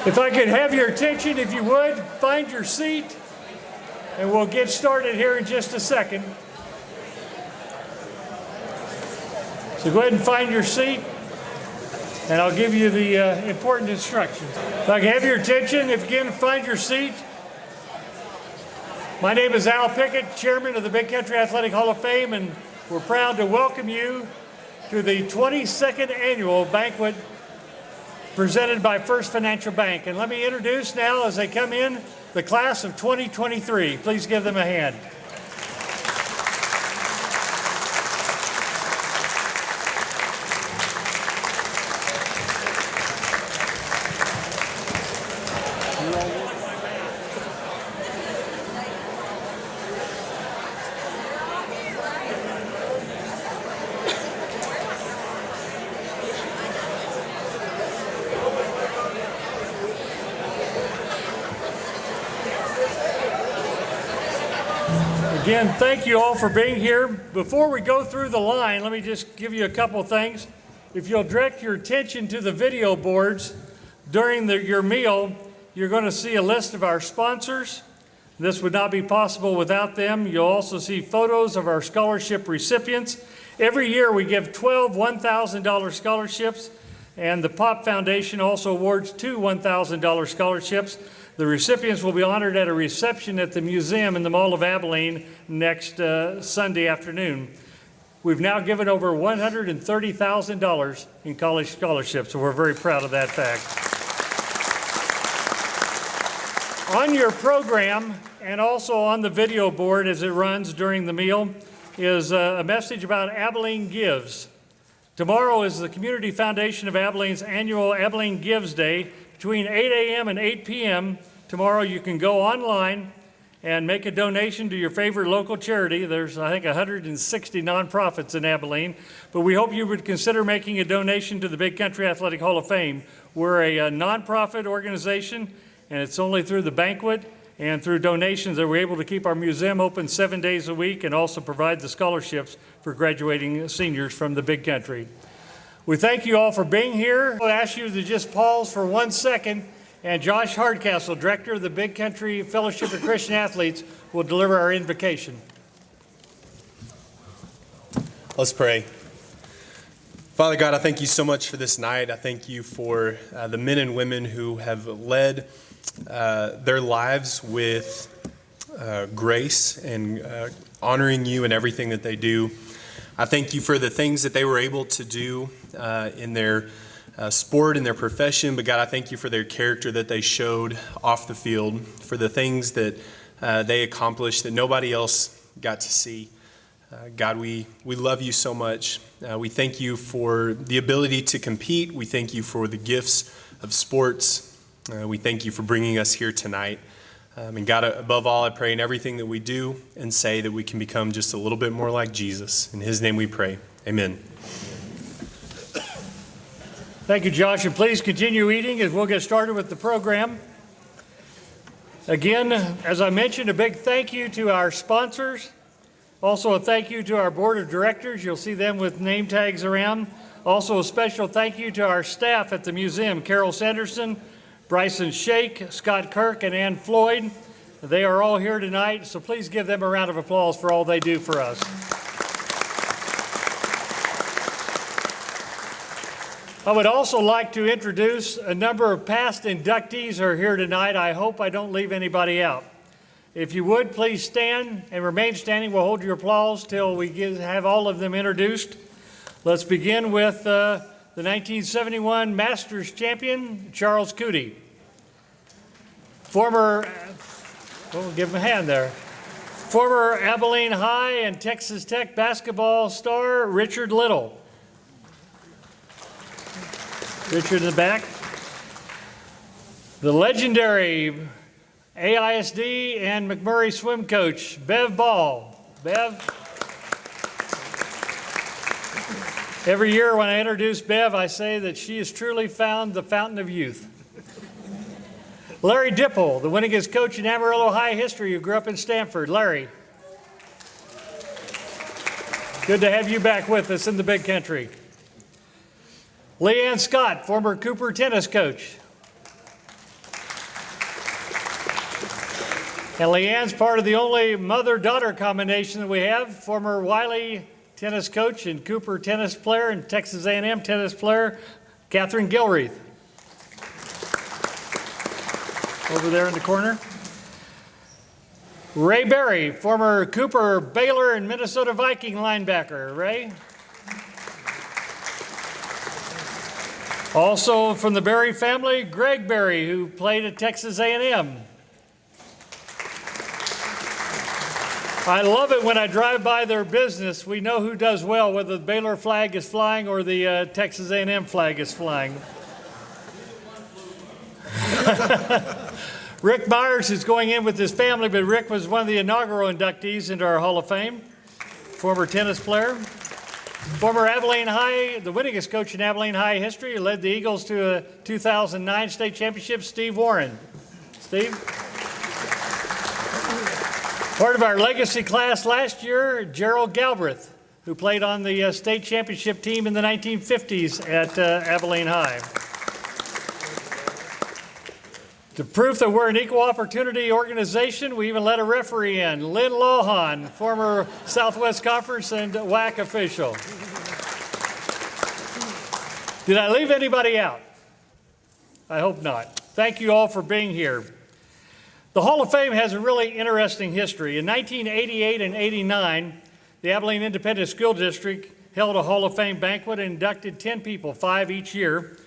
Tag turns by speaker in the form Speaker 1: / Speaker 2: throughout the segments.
Speaker 1: If I could have your attention, if you would, find your seat, and we'll get started here in just a second. So go ahead and find your seat, and I'll give you the important instructions. If I can have your attention, if you can find your seat. My name is Al Pickett, Chairman of the Big Country Athletic Hall of Fame, and we're proud to welcome you to the 22nd Annual Banquet presented by First Financial Bank. And let me introduce now, as they come in, the class of 2023. Please give them a hand. Again, thank you all for being here. Before we go through the line, let me just give you a couple things. If you'll direct your attention to the video boards during your meal, you're going to see a list of our sponsors. This would not be possible without them. You'll also see photos of our scholarship recipients. Every year we give 12 $1,000 scholarships, and the POP Foundation also awards 2 $1,000 scholarships. The recipients will be honored at a reception at the museum in the Mall of Abilene next Sunday afternoon. We've now given over $130,000 in college scholarships, so we're very proud of that fact. On your program, and also on the video board as it runs during the meal, is a message about Abilene Gives. Tomorrow is the Community Foundation of Abilene's annual Abilene Gives Day. Between 8 a.m. and 8 p.m. tomorrow, you can go online and make a donation to your favorite local charity. There's, I think, 160 nonprofits in Abilene, but we hope you would consider making a donation to the Big Country Athletic Hall of Fame. We're a nonprofit organization, and it's only through the banquet and through donations that we're able to keep our museum open 7 days a week and also provide the scholarships for graduating seniors from the Big Country. We thank you all for being here. I'll ask you to just pause for 1 second, and Josh Hardcastle, Director of the Big Country Fellowship of Christian Athletes, will deliver our invocation.
Speaker 2: Let's pray. Father God, I thank you so much for this night. I thank you for the men and women who have led their lives with grace and honoring you in everything that they do. I thank you for the things that they were able to do in their sport and their profession, but God, I thank you for their character that they showed off the field, for the things that they accomplished that nobody else got to see. God, we love you so much. We thank you for the ability to compete. We thank you for the gifts of sports. We thank you for bringing us here tonight. And God, above all, I pray in everything that we do and say that we can become just a little bit more like Jesus. In his name we pray. Amen.
Speaker 1: Thank you, Josh, and please continue eating as we'll get started with the program. Again, as I mentioned, a big thank you to our sponsors. Also a thank you to our board of directors. You'll see them with name tags around. Also a special thank you to our staff at the museum, Carol Sanderson, Bryson Shake, Scott Kirk, and Ann Floyd. They are all here tonight, so please give them a round of applause for all they do for us. I would also like to introduce a number of past inductees who are here tonight. I hope I don't leave anybody out. If you would, please stand and remain standing. We'll hold your applause till we have all of them introduced. Let's begin with the 1971 Masters champion, Charles Cootie. We'll give him a hand there. Former Abilene High and Texas Tech basketball star, Richard Little. Richard in the back. The legendary AISD and McMurray swim coach, Bev Ball. Bev. Every year when I introduce Bev, I say that she has truly found the fountain of youth. Larry Dipple, the winningest coach in Amarillo High history, who grew up in Stanford. Larry. Good to have you back with us in the Big Country. Leanne Scott, former Cooper tennis coach. And Leanne's part of the only mother-daughter combination that we have, former Wiley tennis coach and Cooper tennis player and Texas A&M tennis player, Catherine Gilreath. Over there in the corner. Ray Berry, former Cooper, Baylor, and Minnesota Viking linebacker. Ray. Also from the Berry family, Greg Berry, who played at Texas A&M. I love it when I drive by their business. We know who does well, whether the Baylor flag is flying or the Texas A&M flag is flying. Rick Myers is going in with his family, but Rick was one of the inaugural inductees into our Hall of Fame. Former tennis player. Former Abilene High, the winningest coach in Abilene High history, led the Eagles to a 2009 state championship, Steve Warren. Steve? Part of our legacy class last year, Gerald Galbraith, who played on the state championship team in the 1950s at Abilene High. To prove that we're an equal opportunity organization, we even let a referee in, Lynn Lohan, former Southwest Conference and WAC official. Did I leave anybody out? I hope not. Thank you all for being here. The Hall of Fame has a really interesting history. In 1988 and 89, the Abilene Independent School District held a Hall of Fame banquet and inducted 10 people, 5 each year.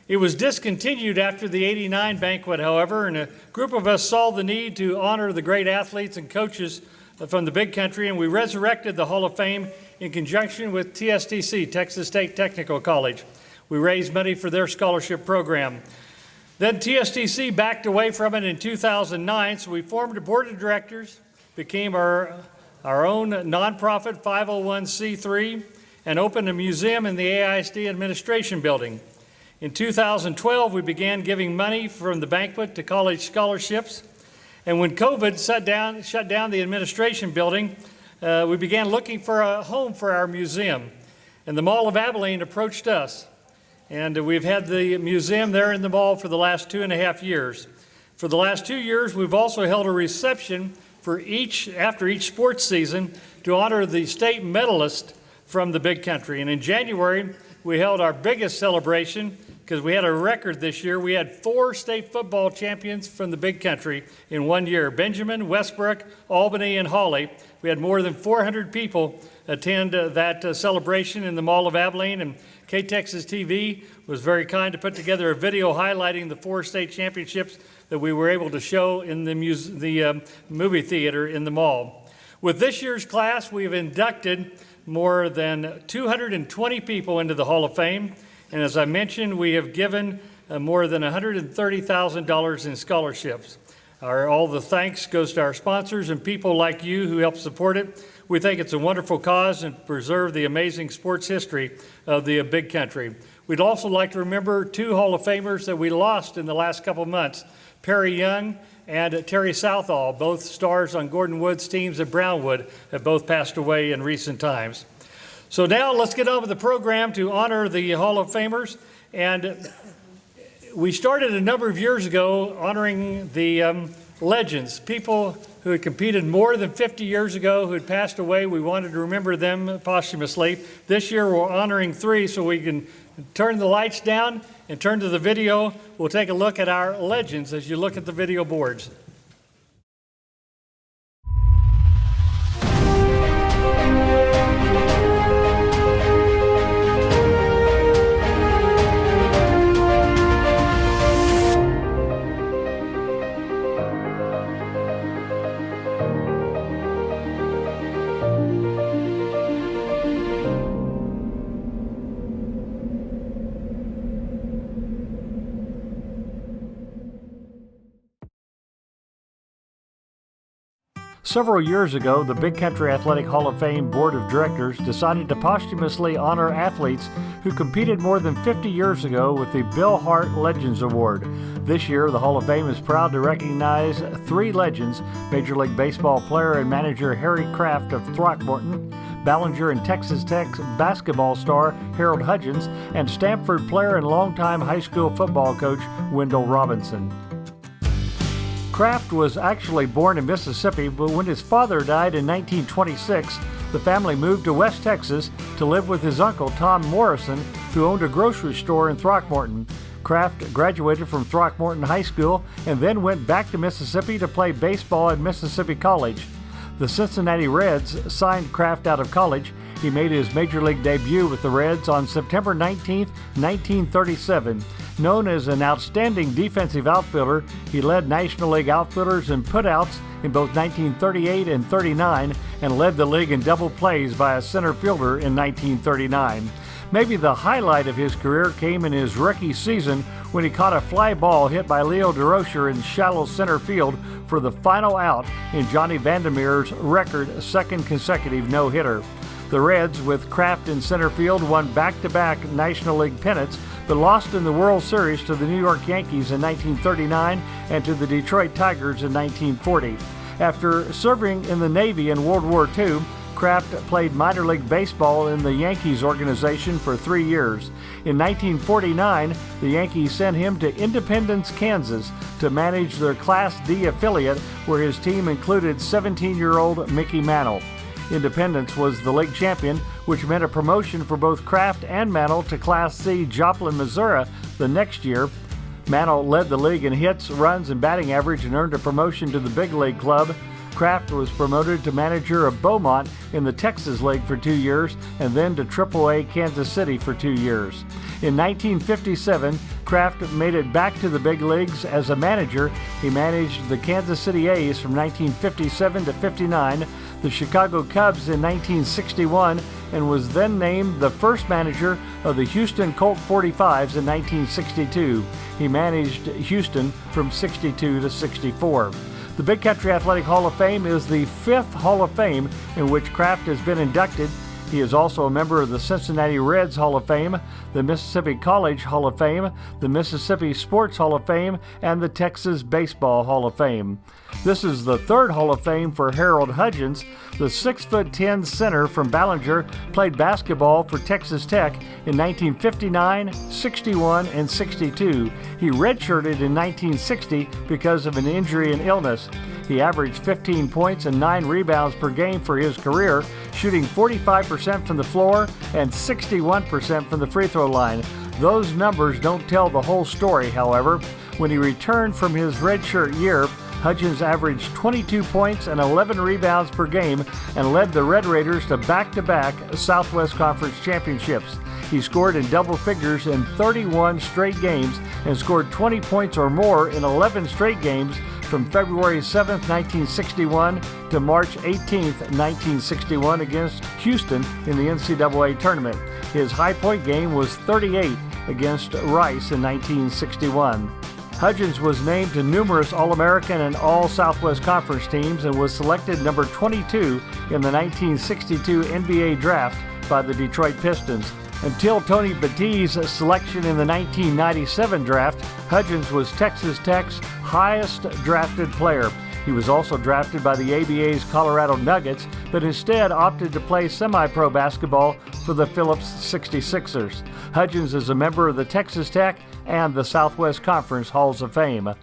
Speaker 1: It was discontinued after the 89 banquet, however, and a group of us saw the need to honor the great athletes and coaches from the big country, and we resurrected the Hall of Fame in conjunction with TSTC, Texas State Technical College. We raised money for their scholarship program. Then TSTC backed away from it in 2009, so we formed a board of directors, became our own nonprofit 501c3, and opened a museum in the AISD administration building. In 2012, we began giving money from the banquet to college scholarships. And when COVID shut down the administration building, we began looking for a home for our museum. And the Mall of Abilene approached us. And we've had the museum there in the mall for the last 2.5 years. For the last 2 years, we've also held a reception after each sports season to honor the state medalist from the big country. And in January, we held our biggest celebration because we had a record this year. We had 4 state football champions from the big country in 1 year: Benjamin, Westbrook, Albany, and Hawley. We had more than 400 people attend that celebration in the Mall of Abilene, and K-Texas TV was very kind to put together a video highlighting the 4 state championships that we were able to show in the movie theater in the mall. With this year's class, we've inducted more than 220 people into the Hall of Fame. And as I mentioned, we have given more than $130,000 in scholarships. All the thanks goes to our sponsors and people like you who help support it. We think it's a wonderful cause and preserve the amazing sports history of the big country. We'd also like to remember 2 Hall of Famers that we lost in the last couple of months, Perry Young and Terry Southall, both stars on Gordon Wood's teams at Brownwood, have both passed away in recent times. So now let's get on with the program to honor the Hall of Famers. And we started a number of years ago honoring the legends, people who had competed more than 50 years ago, who had passed away. We wanted to remember them posthumously. This year we're honoring 3, so we can turn the lights down and turn to the video. We'll take a look at our legends as you look at the video boards. Several years ago, the Big Country Athletic Hall of Fame Board of Directors decided to posthumously honor athletes who competed more than 50 years ago with the Bill Hart Legends Award. This year, the Hall of Fame is proud to recognize 3 legends: Major League Baseball player and manager Harry Kraft of Throckmorton, Ballinger and Texas Tech basketball star Harold Hudgens, and Stanford player and longtime high school football coach Wendell Robinson. Kraft was actually born in Mississippi, but when his father died in 1926, the family moved to West Texas to live with his uncle, Tom Morrison, who owned a grocery store in Throckmorton. Kraft graduated from Throckmorton High School and then went back to Mississippi to play baseball at Mississippi College. The Cincinnati Reds signed Kraft out of college. He made his major league debut with the Reds on September 19, 1937. Known as an outstanding defensive outfielder, he led National League outfielders in putouts in both 1938 and 39 and led the league in double plays by a center fielder in 1939. Maybe the highlight of his career came in his rookie season when he caught a fly ball hit by Leo DeRocher in shallow center field for the final out in Johnny Vandermeer's record second consecutive no-hitter. The Reds, with Kraft in center field, won back-to-back National League pennants, but lost in the World Series to the New York Yankees in 1939 and to the Detroit Tigers in 1940. After serving in the Navy in World War II, Kraft played minor league baseball in the Yankees organization for 3 years. In 1949, the Yankees sent him to Independence, Kansas to manage their Class D affiliate, where his team included 17-year-old Mickey Mantle. Independence was the league champion, which meant a promotion for both Kraft and Mantle to Class C Joplin, Missouri the next year. Mantle led the league in hits, runs, and batting average and earned a promotion to the big league club. Kraft was promoted to manager of Beaumont in the Texas League for 2 years and then to AAA Kansas City for 2 years. In 1957, Kraft made it back to the big leagues as a manager. He managed the Kansas City A's from 1957 to 59, the Chicago Cubs in 1961, and was then named the first manager of the Houston Colt 45s in 1962. He managed Houston from 62 to 64. The Big Country Athletic Hall of Fame is the 5th Hall of Fame in which Kraft has been inducted. He is also a member of the Cincinnati Reds Hall of Fame, the Mississippi College Hall of Fame, the Mississippi Sports Hall of Fame, and the Texas Baseball Hall of Fame. This is the 3rd Hall of Fame for Harold Hudgens. The 6'10" center from Ballinger played basketball for Texas Tech in 1959, 61, and 62. He redshirted in 1960 because of an injury and illness. He averaged 15 points and 9 rebounds per game for his career, shooting 45% from the floor and 61% from the free throw line. Those numbers don't tell the whole story, however. When he returned from his redshirt year, Hudgens averaged 22 points and 11 rebounds per game and led the Red Raiders to back-to-back Southwest Conference championships. He scored in double figures in 31 straight games and scored 20 points or more in 11 straight games from February 7, 1961 to March 18, 1961 against Houston in the NCAA tournament. His high point game was 38 against Rice in 1961. Hudgens was named to numerous All-American and All-Southwest Conference teams and was selected number 22 in the 1962 NBA draft by the Detroit Pistons. Until Tony Batti's selection in the 1997 draft, Hudgens was Texas Tech's highest drafted player. He was also drafted by the ABA's Colorado Nuggets, but instead opted to play semi-pro basketball for the Phillips 66ers. Hudgens is a member of the Texas Tech and the Southwest Conference Halls of Fame.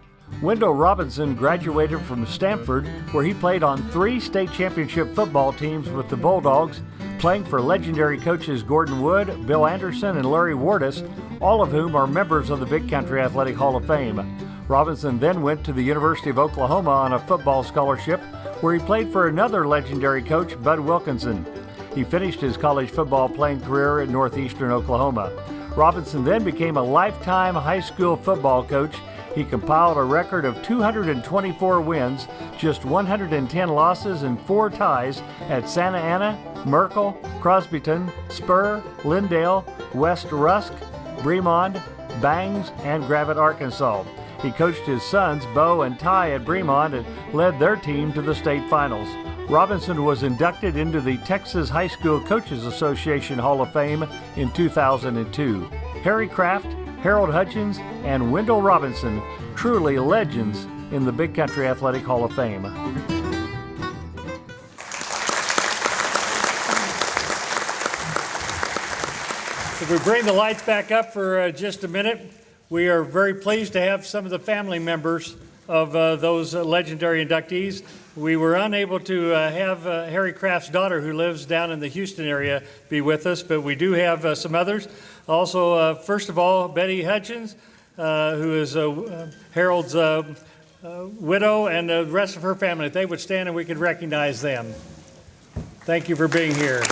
Speaker 1: Wendell Robinson graduated from Stanford, where he played on 3 state championship football teams with the Bulldogs, playing for legendary coaches Gordon Wood, Bill Anderson, and Larry Wardis, all of whom are members of the Big Country Athletic Hall of Fame. Robinson then went to the University of Oklahoma on a football scholarship, where he played for another legendary coach, Bud Wilkinson. He finished his college football playing career at Northeastern Oklahoma. Robinson then became a lifetime high school football coach. He compiled a record of 224 wins, just 110 losses, and 4 ties at Santa Ana, Merkel, Crosbyton, Spur, Lindale, West Rusk, Bremond, Bangs, and Gravette, Arkansas. He coached his sons, Bo and Ty, at Bremond and led their team to the state finals. Robinson was inducted into the Texas High School Coaches Association Hall of Fame in 2002. Harry Kraft, Harold Hudgens, and Wendell Robinson, truly legends in the Big Country Athletic Hall of Fame. If we bring the lights back up for just a minute, we are very pleased to have some of the family members of those legendary inductees. We were unable to have Harry Kraft's daughter, who lives down in the Houston area, be with us, but we do have some others. Also, first of all, Betty Hutchins, who is Harold's widow, and the rest of her family. If they would stand and we could recognize them. Thank you for being here.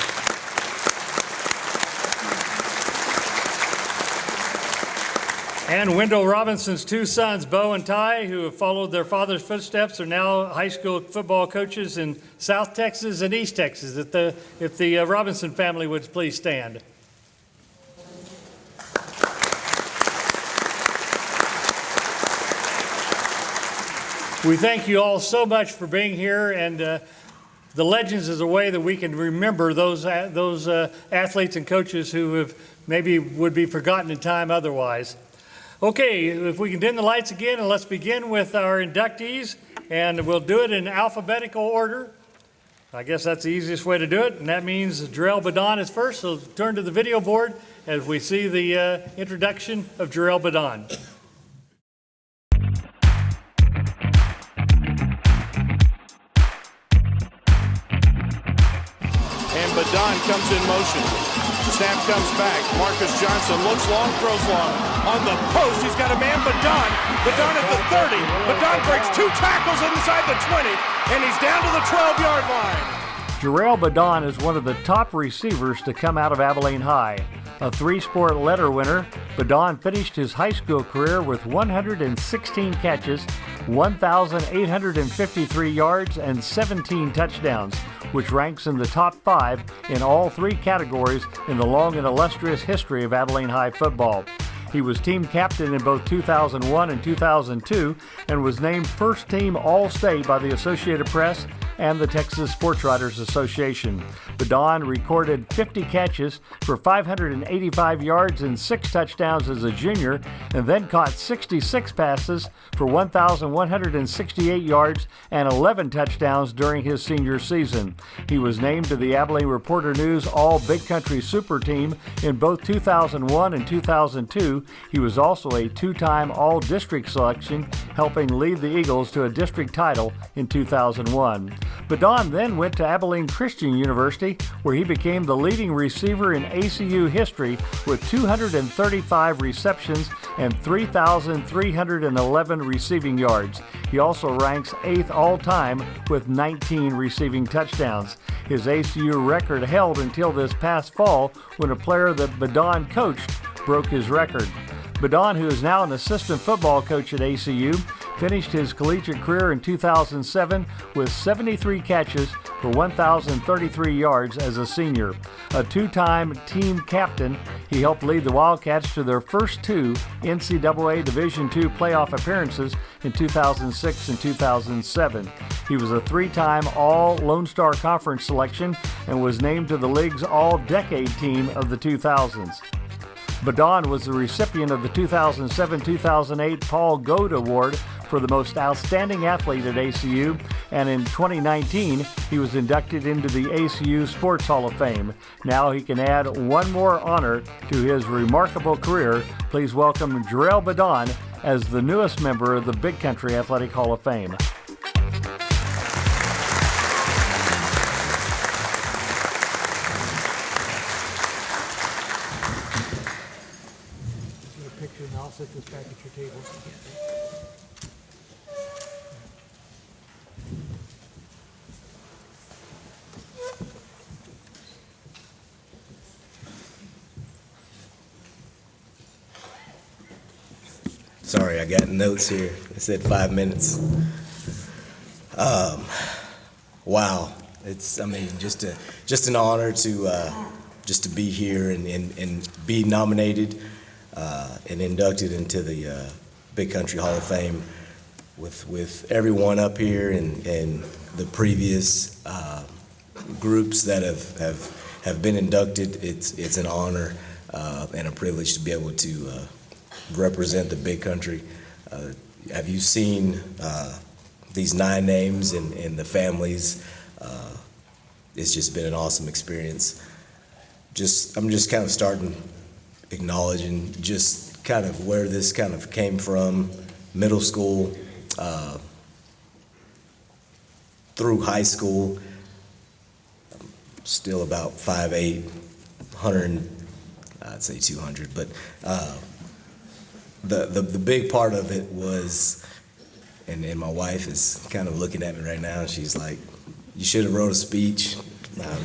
Speaker 1: And Wendell Robinson's two sons, Bo and Ty, who have followed their father's footsteps, are now high school football coaches in South Texas and East Texas. If the Robinson family would please stand. We thank you all so much for being here, and the Legends is a way that we can remember those athletes and coaches who have maybe would be forgotten in time otherwise. Okay, if we can dim the lights again, and let's begin with our inductees, and we'll do it in alphabetical order. I guess that's the easiest way to do it, and that means Jarrell Badon is first, so turn to the video board as we see the introduction of Jarrell Badon.
Speaker 3: And Badon comes in motion. Snap comes back. Marcus Johnson looks long, throws long. On the post, he's got a man, Badon. Badon at the 30. Badon breaks two tackles inside the 20, and he's down to the 12-yard line.
Speaker 1: Jarrell Badon is one of the top receivers to come out of Abilene High. A three-sport letter winner, Badon finished his high school career with 116 catches, 1,853 yards, and 17 touchdowns, which ranks in the top 5 in all 3 categories in the long and illustrious history of Abilene High football. He was team captain in both 2001 and 2002 and was named first team All-State by the Associated Press and the Texas Sports Writers Association. Badon recorded 50 catches for 585 yards and 6 touchdowns as a junior, and then caught 66 passes for 1,168 yards and 11 touchdowns during his senior season. He was named to the Abilene Reporter News All-Big Country Super Team in both 2001 and 2002. He was also a 2-time All-District selection, helping lead the Eagles to a district title in 2001. Badon then went to Abilene Christian University, where he became the leading receiver in ACU history with 235 receptions and 3,311 receiving yards. He also ranks 8th all-time with 19 receiving touchdowns. His ACU record held until this past fall, when a player that Badon coached broke his record. Badon, who is now an assistant football coach at ACU, finished his collegiate career in 2007 with 73 catches for 1,033 yards as a senior. A 2-time team captain, he helped lead the Wildcats to their first 2 NCAA Division II playoff appearances in 2006 and 2007. He was a 3-time All-Lone Star Conference selection and was named to the league's All-Decade team of the 2000s. Badon was the recipient of the 2007-2008 Paul Goad Award for the most outstanding athlete at ACU, and in 2019, he was inducted into the ACU Sports Hall of Fame. Now he can add one more honor to his remarkable career. Please welcome Jarrell Badon as the newest member of the Big Country Athletic Hall of Fame.
Speaker 4: Picture, and I'll set this back at your table.
Speaker 5: Sorry, I got notes here. It said 5 minutes. Wow, it's just an honor to be here and be nominated and inducted into the Big Country Hall of Fame with everyone up here and the previous groups that have been inducted. It's an honor and a privilege to be able to represent the Big Country. Have you seen these 9 names and the families? It's just been an awesome experience. I'm just kind of starting acknowledging just kind of where this kind of came from. Middle school, through high school, I'm still about 5'8", 100, I'd say 200, but the big part of it was, and my wife is kind of looking at me right now, and she's like, "You should have wrote a speech."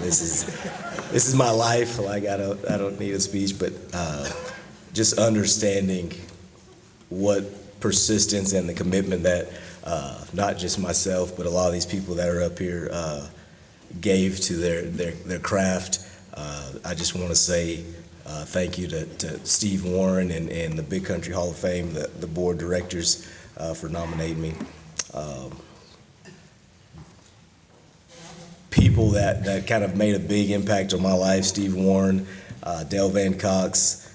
Speaker 5: This is my life. Like I don't need a speech, but just understanding what persistence and the commitment that not just myself, but a lot of these people that are up here gave to their craft. I just want to say thank you to Steve Warren and the Big Country Hall of Fame, the board directors, for nominating me. People that kind of made a big impact on my life: Steve Warren, Dale Van Cox,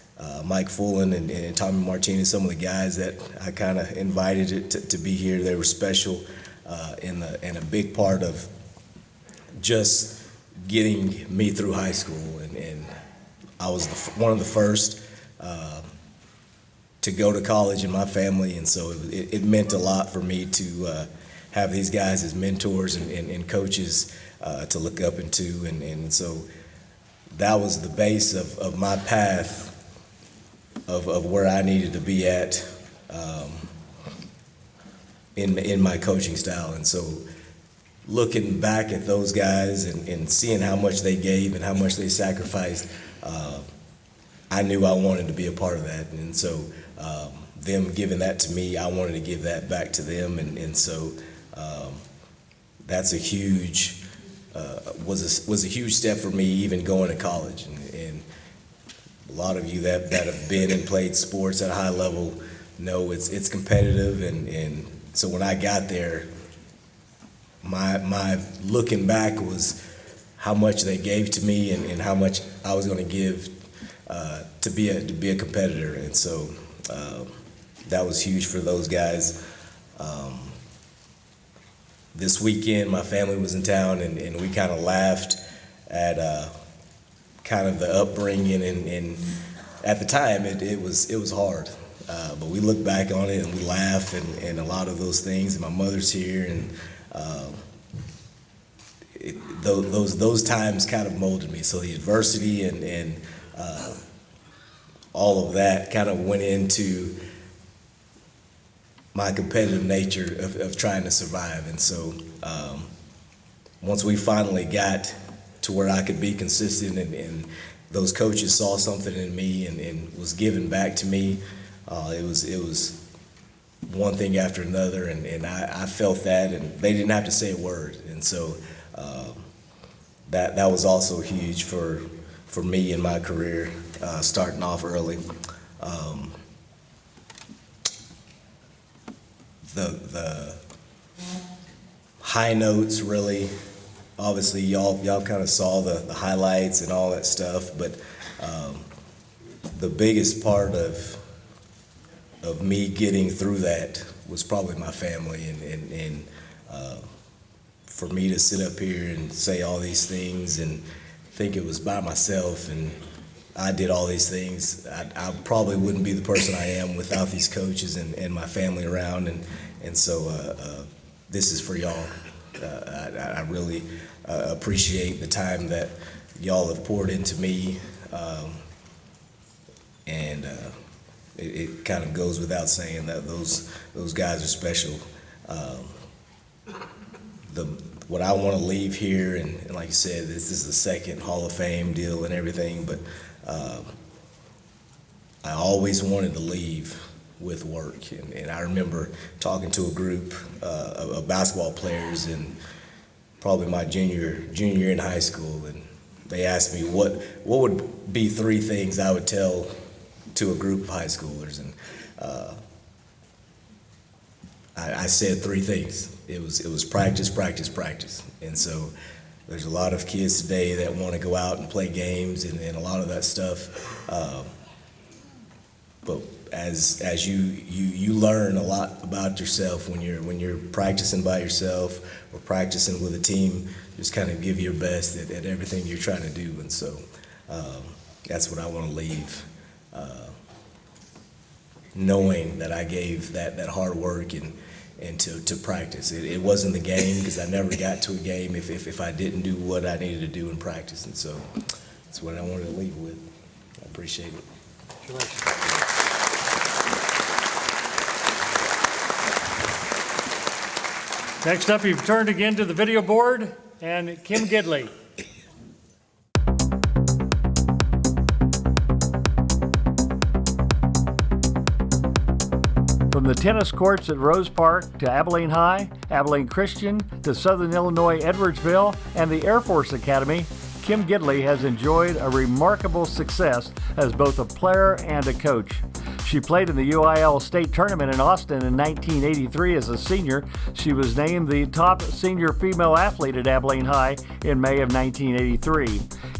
Speaker 5: Mike Fullen, and Tommy Martinez, some of the guys that I kind of invited to be here. They were special and a big part of just getting me through high school. And I was one of the first to go to college in my family, and so it meant a lot for me to have these guys as mentors and coaches to look up into. And so that was the base of my path of where I needed to be at in my coaching style. And so looking back at those guys and seeing how much they gave and how much they sacrificed, I knew I wanted to be a part of that. And so them giving that to me, I wanted to give that back to them. And so that's a huge, was a huge step for me even going to college. And a lot of you that have been and played sports at a high level know it's competitive. And so when I got there, my looking back was how much they gave to me and how much I was going to give to be a competitor. And so that was huge for those guys. This weekend, my family was in town, and we kind of laughed at kind of the upbringing, and at the time it was hard, but we look back on it and we laugh and a lot of those things. And my mother's here, and those times kind of molded me. So the adversity and all of that kind of went into my competitive nature of trying to survive. And so once we finally got to where I could be consistent and those coaches saw something in me and was given back to me, it was one thing after another, and I felt that, and they didn't have to say a word. And so that was also huge for me in my career, starting off early. The high notes, really, obviously y'all kind of saw the highlights and all that stuff, but the biggest part of me getting through that was probably my family, and for me to sit up here and say all these things and think it was by myself and I did all these things, I probably wouldn't be the person I am without these coaches and my family around, and so this is for y'all. I really appreciate the time that y'all have poured into me, and it kind of goes without saying that those guys are special. What I want to leave here, and like you said, this is the second Hall of Fame deal and everything, but I always wanted to leave with work. And I remember talking to a group of basketball players in probably my junior year in high school, and they asked me what would be 3 things I would tell to a group of high schoolers, and I said 3 things. It was practice, practice, practice. And so there's a lot of kids today that want to go out and play games and a lot of that stuff. But as you learn a lot about yourself when you're practicing by yourself or practicing with a team, just kind of give your best at everything you're trying to do. And so that's what I want to leave, knowing that I gave that hard work and and to practice. It wasn't the game, because I never got to a game if I didn't do what I needed to do in practice. And so that's what I wanted to leave with. I appreciate it.
Speaker 1: Next up, you've turned again to the video board, and Kim Gidley. From the tennis courts at Rose Park to Abilene High, Abilene Christian to Southern Illinois Edwardsville, and the Air Force Academy, Kim Gidley has enjoyed a remarkable success as both a player and a coach. She played in the UIL state tournament in Austin in 1983 as a senior. She was named the top senior female athlete at Abilene High in May of 1983.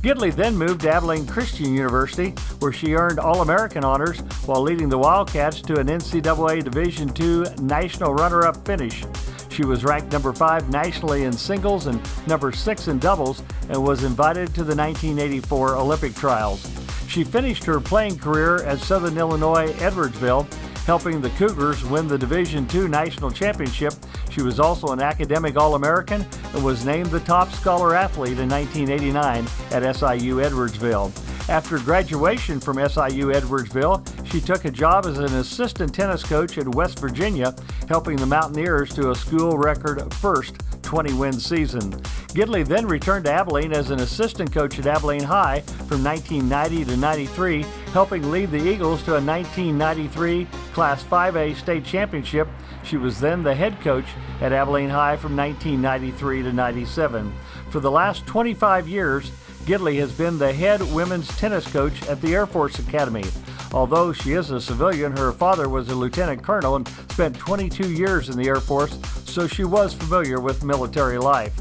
Speaker 1: Gidley then moved to Abilene Christian University, where she earned All-American honors while leading the Wildcats to an NCAA Division II national runner-up finish. She was ranked number 5 nationally in singles and number 6 in doubles, and was invited to the 1984 Olympic trials. She finished her playing career at Southern Illinois Edwardsville, helping the Cougars win the Division II National Championship. She was also an academic All-American and was named the top scholar athlete in 1989 at SIU Edwardsville. After graduation from SIU Edwardsville, she took a job as an assistant tennis coach in West Virginia, helping the Mountaineers to a school record first 20-win season. Gidley then returned to Abilene as an assistant coach at Abilene High from 1990 to 93, helping lead the Eagles to a 1993 Class 5A state championship. She was then the head coach at Abilene High from 1993 to 97. For the last 25 years, Gidley has been the head women's tennis coach at the Air Force Academy. Although she is a civilian, her father was a lieutenant colonel and spent 22 years in the Air Force, so she was familiar with military life.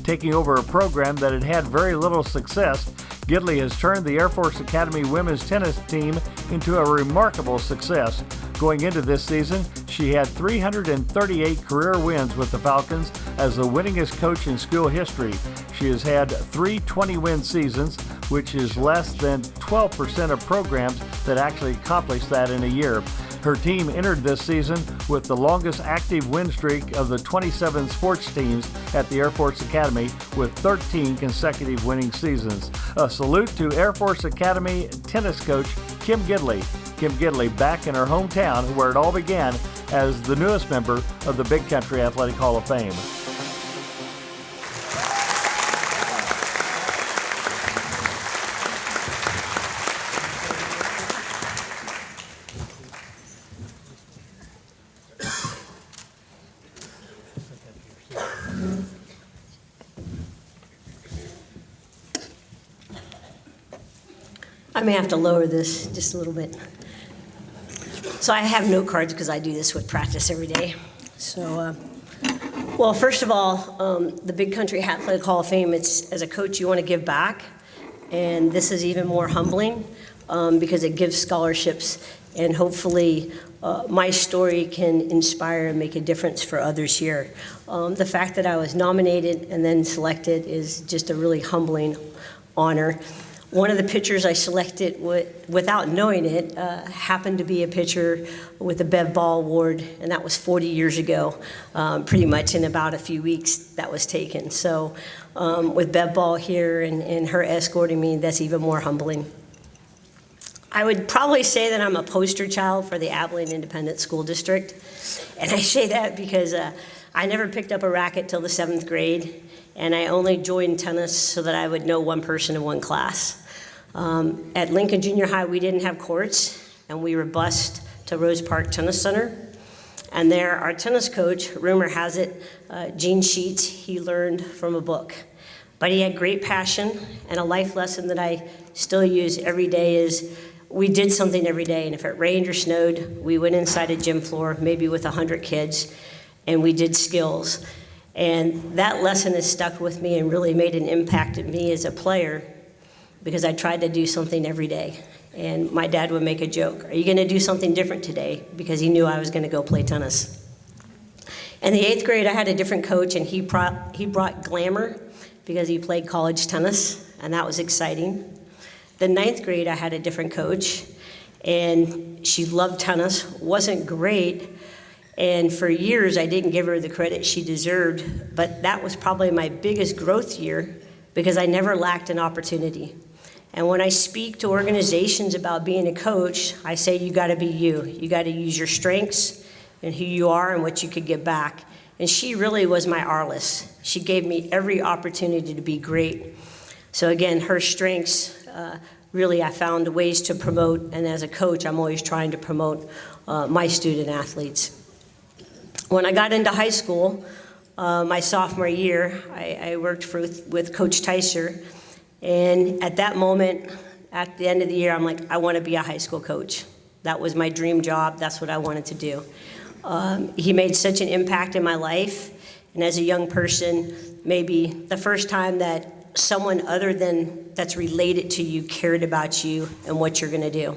Speaker 1: Taking over a program that had had very little success, Gidley has turned the Air Force Academy women's tennis team into a remarkable success. Going into this season, she had 338 career wins with the Falcons as the winningest coach in school history. She has had 3 20-win seasons, which is less than 12% of programs that actually accomplish that in a year. Her team entered this season with the longest active win streak of the 27 sports teams at the Air Force Academy, with 13 consecutive winning seasons. A salute to Air Force Academy tennis coach Kim Gidley. Kim Gidley back in her hometown, where it all began as the newest member of the Big Country Athletic Hall of Fame.
Speaker 6: I may have to lower this just a little bit. So I have note cards because I do this with practice every day. So, well, first of all, the Big Country Athletic Hall of Fame, it's, as a coach, you want to give back. And this is even more humbling because it gives scholarships, and hopefully my story can inspire and make a difference for others here. The fact that I was nominated and then selected is just a really humbling honor. One of the pictures I selected without knowing it happened to be a picture with the Bev Ball Award, and that was 40 years ago, pretty much in about a few weeks that was taken. So with Bev Ball here and her escorting me, that's even more humbling. I would probably say that I'm a poster child for the Abilene Independent School District, and I say that because I never picked up a racket till the 7th grade, and I only joined tennis so that I would know one person in one class. At Lincoln Junior High, we didn't have courts, and we were bused to Rose Park Tennis Center. And there, our tennis coach, rumor has it, Gene Sheets, he learned from a book. But he had great passion, and a life lesson that I still use every day is we did something every day, and if it rained or snowed, we went inside a gym floor, maybe with 100 kids, and we did skills. And that lesson has stuck with me and really made an impact on me as a player, because I tried to do something every day. And my dad would make a joke, are you gonna do something different today? Because he knew I was gonna go play tennis. In the 8th grade, I had a different coach, and he brought glamour because he played college tennis, and that was exciting. The 9th grade, I had a different coach, and she loved tennis, wasn't great, And for years, I didn't give her the credit she deserved, but that was probably my biggest growth year because I never lacked an opportunity. And when I speak to organizations about being a coach, I say you got to be you. You got to use your strengths and who you are and what you could give back. And she really was my Arliss. She gave me every opportunity to be great. So again, her strengths, really I found ways to promote, and as a coach, I'm always trying to promote my student athletes. When I got into high school, my sophomore year, I worked with Coach Tyser, and at that moment, at the end of the year, I'm like, I want to be a high school coach. That was my dream job. That's what I wanted to do. He made such an impact in my life, and as a young person, maybe the first time that someone other than that's related to you cared about you and what you're going to do.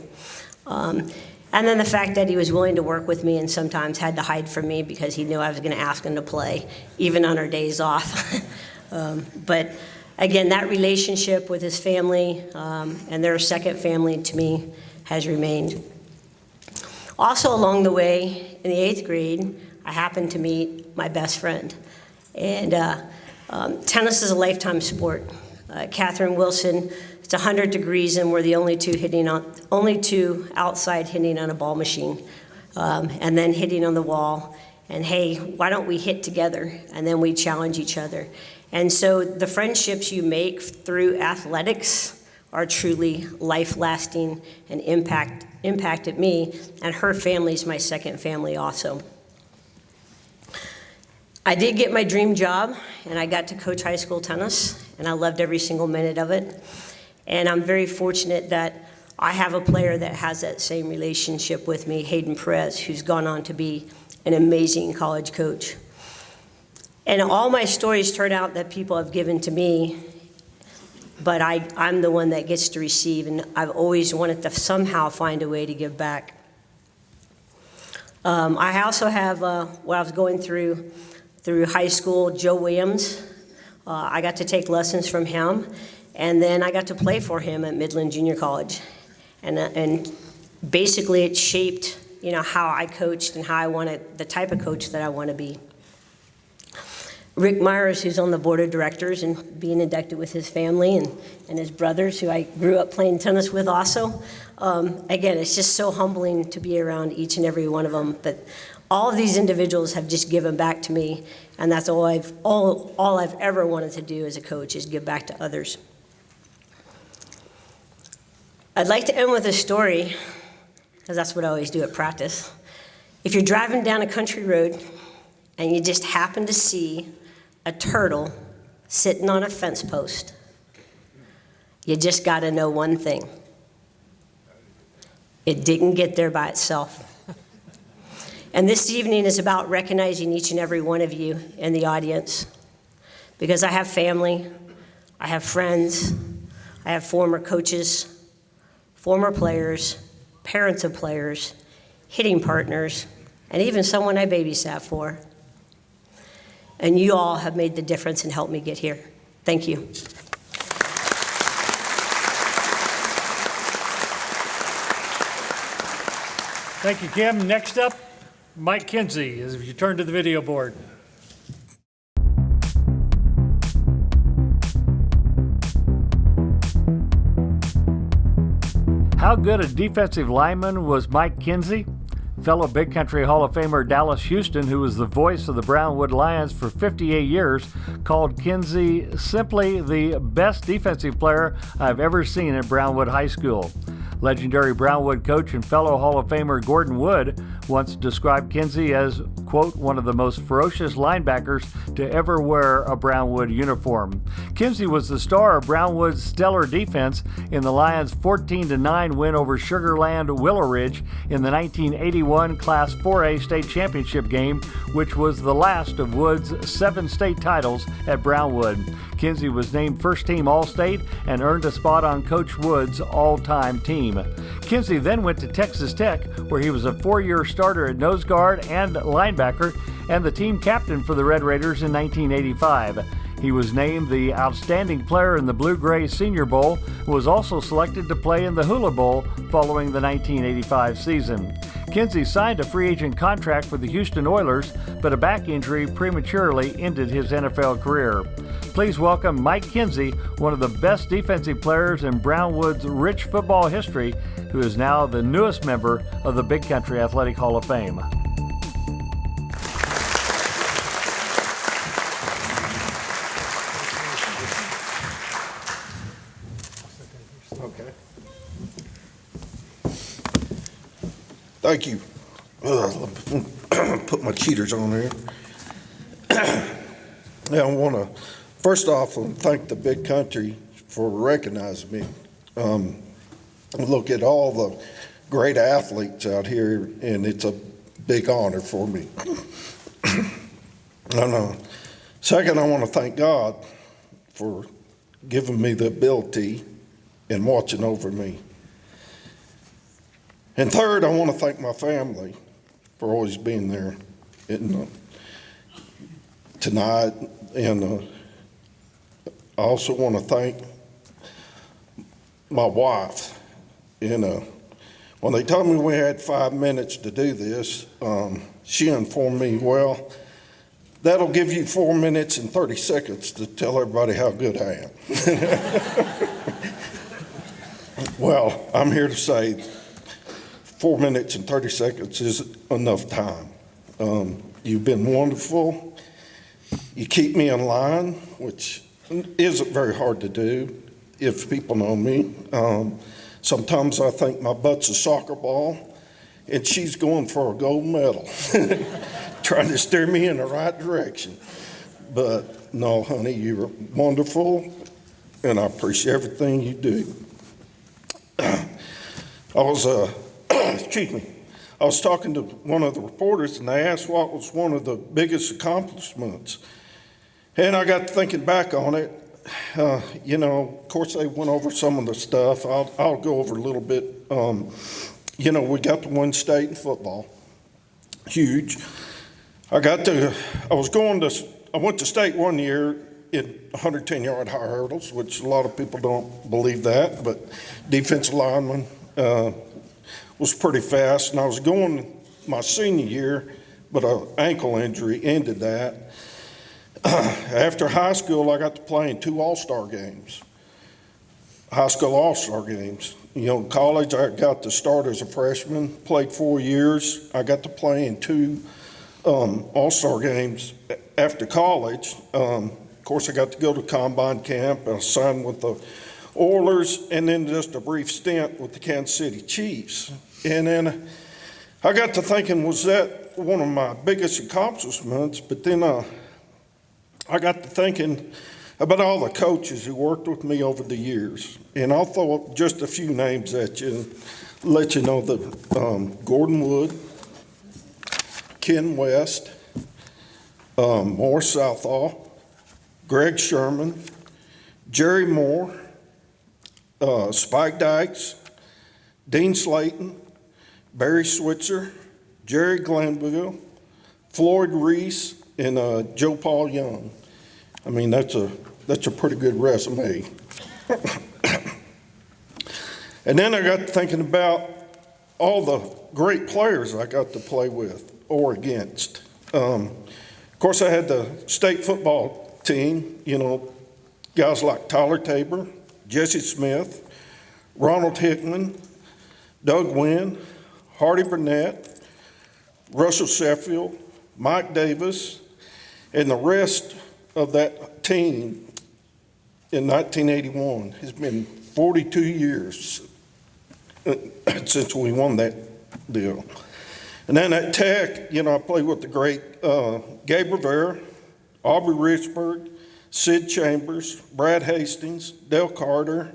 Speaker 6: And then the fact that he was willing to work with me and sometimes had to hide from me because he knew I was going to ask him to play, even on our days off. But again, that relationship with his family, and their second family to me, has remained. Also along the way, in the 8th grade, I happened to meet my best friend. And tennis is a lifetime sport. Catherine Wilson, it's 100 degrees and we're the only two outside hitting on a ball machine, and then hitting on the wall. And hey, why don't we hit together? And then we challenge each other. And so the friendships you make through athletics are truly life-lasting and impacted me, and her family's my second family also. I did get my dream job, and I got to coach high school tennis, and I loved every single minute of it. And I'm very fortunate that I have a player that has that same relationship with me, Hayden Perez, who's gone on to be an amazing college coach. And all my stories turn out that people have given to me, but I'm the one that gets to receive, and I've always wanted to somehow find a way to give back. I also have, when I was going through high school, Joe Williams. I got to take lessons from him, and then I got to play for him at Midland Junior College. And basically it shaped, how I coached and how I wanted, the type of coach that I want to be. Rick Myers, who's on the board of directors and being inducted with his family and his brothers, who I grew up playing tennis with also. Again, it's just so humbling to be around each and every one of them. But all of these individuals have just given back to me, and that's all I've ever wanted to do as a coach is give back to others. I'd like to end with a story, because that's what I always do at practice. If you're driving down a country road and you just happen to see a turtle sitting on a fence post, you just got to know one thing. It didn't get there by itself. And this evening is about recognizing each and every one of you in the audience, because I have family, I have friends, I have former coaches, former players, parents of players, hitting partners, and even someone I babysat for. And you all have made the difference and helped me get here. Thank you.
Speaker 1: Thank you, Kim. Next up, Mike Kinsey, if you turn to the video board. How good a defensive lineman was Mike Kinsey? Fellow Big Country Hall of Famer Dallas Houston, who was the voice of the Brownwood Lions for 58 years, called Kinsey simply the best defensive player I've ever seen at Brownwood High School. Legendary Brownwood coach and fellow Hall of Famer Gordon Wood once described Kinsey as, quote, one of the most ferocious linebackers to ever wear a Brownwood uniform. Kinsey was the star of Brownwood's stellar defense in the Lions' 14-9 win over Sugar Land Willow Ridge in the 1981 Class 4A state championship game, which was the last of Wood's 7 state titles at Brownwood. Kinsey was named first-team All-State and earned a spot on Coach Wood's all-time team. Kinsey then went to Texas Tech, where he was a 4-year starter at nose guard and linebacker and the team captain for the Red Raiders in 1985. He was named the outstanding player in the Blue-Gray Senior Bowl and was also selected to play in the Hula Bowl following the 1985 season. Kinsey signed a free agent contract for the Houston Oilers, but a back injury prematurely ended his NFL career. Please welcome Mike Kinsey, one of the best defensive players in Brownwood's rich football history, who is now the newest member of the Big Country Athletic Hall of Fame.
Speaker 7: Okay. Thank you. Put my cheaters on here. Yeah, I want to first off thank the Big Country for recognizing me. Look at all the great athletes out here, and it's a big honor for me. Second, I want to thank God for giving me the ability and watching over me. And third, I want to thank my family for always being there tonight. And I also want to thank my wife. And when they told me we had 5 minutes to do this, she informed me, well, that'll give you 4 minutes and 30 seconds to tell everybody how good I am. Well, I'm here to say 4 minutes and 30 seconds is enough time. You've been wonderful. You keep me in line, which isn't very hard to do if people know me. Sometimes I think my butt's a soccer ball, and she's going for a gold medal, trying to steer me in the right direction. But no, honey, you're wonderful, and I appreciate everything you do. I was talking to one of the reporters, and they asked what was one of the biggest accomplishments. And I got thinking back on it. Of course, they went over some of the stuff. I'll go over a little bit. We got to win state in football. Huge. I went to state one year in 110-yard high hurdles, which a lot of people don't believe that, but defensive lineman was pretty fast. And I was going my senior year, but an ankle injury ended that. After high school, I got to play in 2 all-star games, high school all-star games. College, I got to start as a freshman, played 4 years. I got to play in 2 all-star games after college. Of course, I got to go to combine camp. I signed with the Oilers, and then just a brief stint with the Kansas City Chiefs. And then I got to thinking, was that one of my biggest accomplishments? But then I got to thinking about all the coaches who worked with me over the years. And I'll throw just a few names at you and let you know that Gordon Wood, Ken West, Morris Southall, Greg Sherman, Jerry Moore, Spike Dykes, Dean Slayton, Barry Switzer, Jerry Glanville, Floyd Reese, and Joe Paul Young. I mean, that's a pretty good resume. And then I got thinking about all the great players I got to play with or against. Of course, I had the state football team, guys like Tyler Tabor, Jesse Smith, Ronald Hickman, Doug Wynn, Hardy Burnett, Russell Sheffield, Mike Davis, and the rest of that team in 1981 has been 42 years since we won that deal. And then at Tech, I played with the great Gabe Rivera, Aubrey Richburg, Sid Chambers, Brad Hastings, Dale Carter,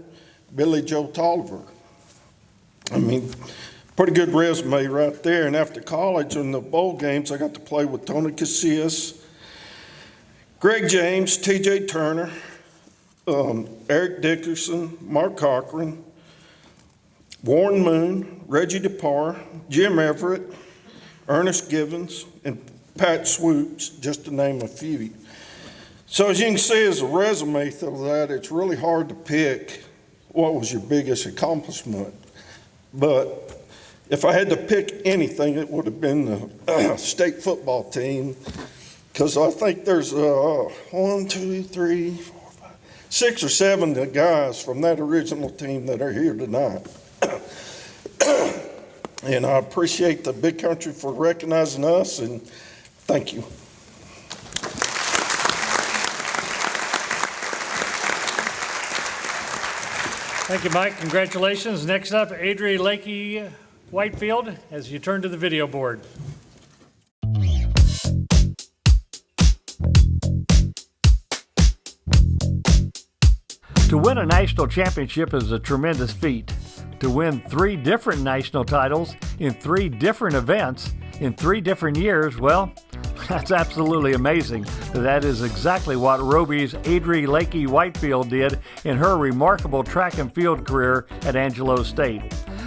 Speaker 7: Billy Joe Tolliver. I mean, pretty good resume right there. And after college in the bowl games, I got to play with Tony Casillas, Greg James, T.J. Turner, Eric Dickerson, Mark Cochran, Warren Moon, Reggie DePar, Jim Everett, Ernest Givens, and Pat Swoops, just to name a few. So as you can see, as a resume through that, it's really hard to pick what was your biggest accomplishment. But if I had to pick anything, it would have been the state football team, because I think there's 1, 2, 3, 4, 5, 6 or 7 guys from that original team that are here tonight. And I appreciate the Big Country for recognizing us, and thank you.
Speaker 1: Thank you, Mike. Congratulations. Next up, Adri Lakey Whitefield, as you turn to the video board. To win a national championship is a tremendous feat. To win 3 different national titles in 3 different events in 3 different years, well, that's absolutely amazing. That is exactly what Roby's Adri Lakey Whitefield did in her remarkable track and field career at Angelo State.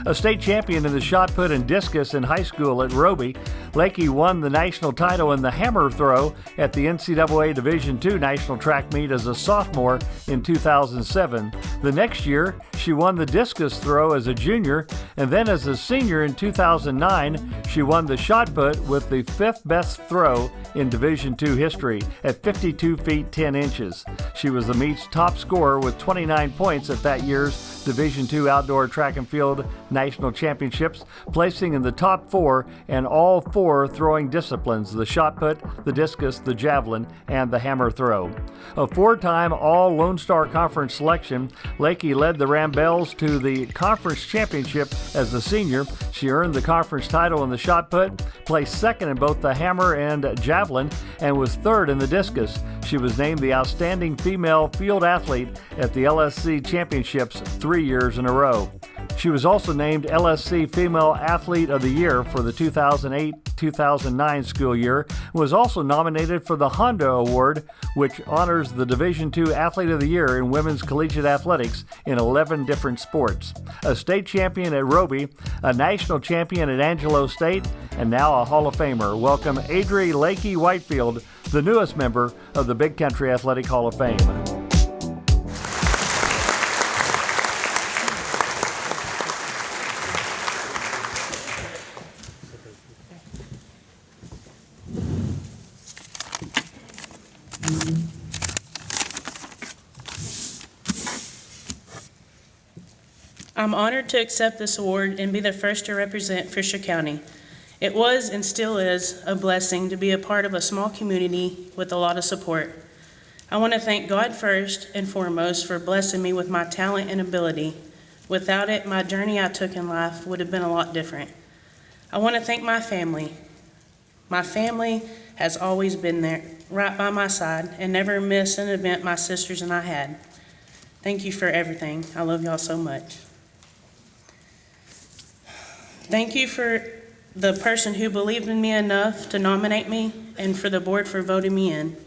Speaker 1: A state champion in the shot put and discus in high school at Roby, Lakey won the national title in the hammer throw at the NCAA Division II National Track Meet as a sophomore in 2007. The next year, she won the discus throw as a junior, and then as a senior in 2009, she won the shot put with the 5th best throw in Division II history at 52 feet 10 inches. She was the meet's top scorer with 29 points at that year's Division II Outdoor Track and Field National Championships, placing in the top 4 in all 4 throwing disciplines: the shot put, the discus, the javelin, and the hammer throw. A 4-time All-Lone Star Conference selection, Lakey led the Ramblers to the conference championship as a senior. She earned the conference title in the shot put, placed 2nd in both the hammer and javelin, and was 3rd in the discus. She was named the Outstanding Female Field Athlete at the LSC Championships 3 years in a row. She was also named LSC Female Athlete of the Year for the 2008-2009 school year, and was also nominated for the Honda Award, which honors the Division II Athlete of the Year in women's collegiate athletics in 11 different sports. A state champion at Roby, a national champion at Angelo State, and now a Hall of Famer. Welcome Adri Lakey Whitefield, the newest member of the Big Country Athletic Hall of Fame.
Speaker 8: I'm honored to accept this award and be the first to represent Fisher County. It was and still is a blessing to be a part of a small community with a lot of support. I want to thank God first and foremost for blessing me with my talent and ability. Without it, my journey I took in life would have been a lot different. I want to thank my family. My family has always been there, right by my side, and never missed an event my sisters and I had. Thank you for everything. I love y'all so much. Thank you for the person who believed in me enough to nominate me, and for the board for voting me in.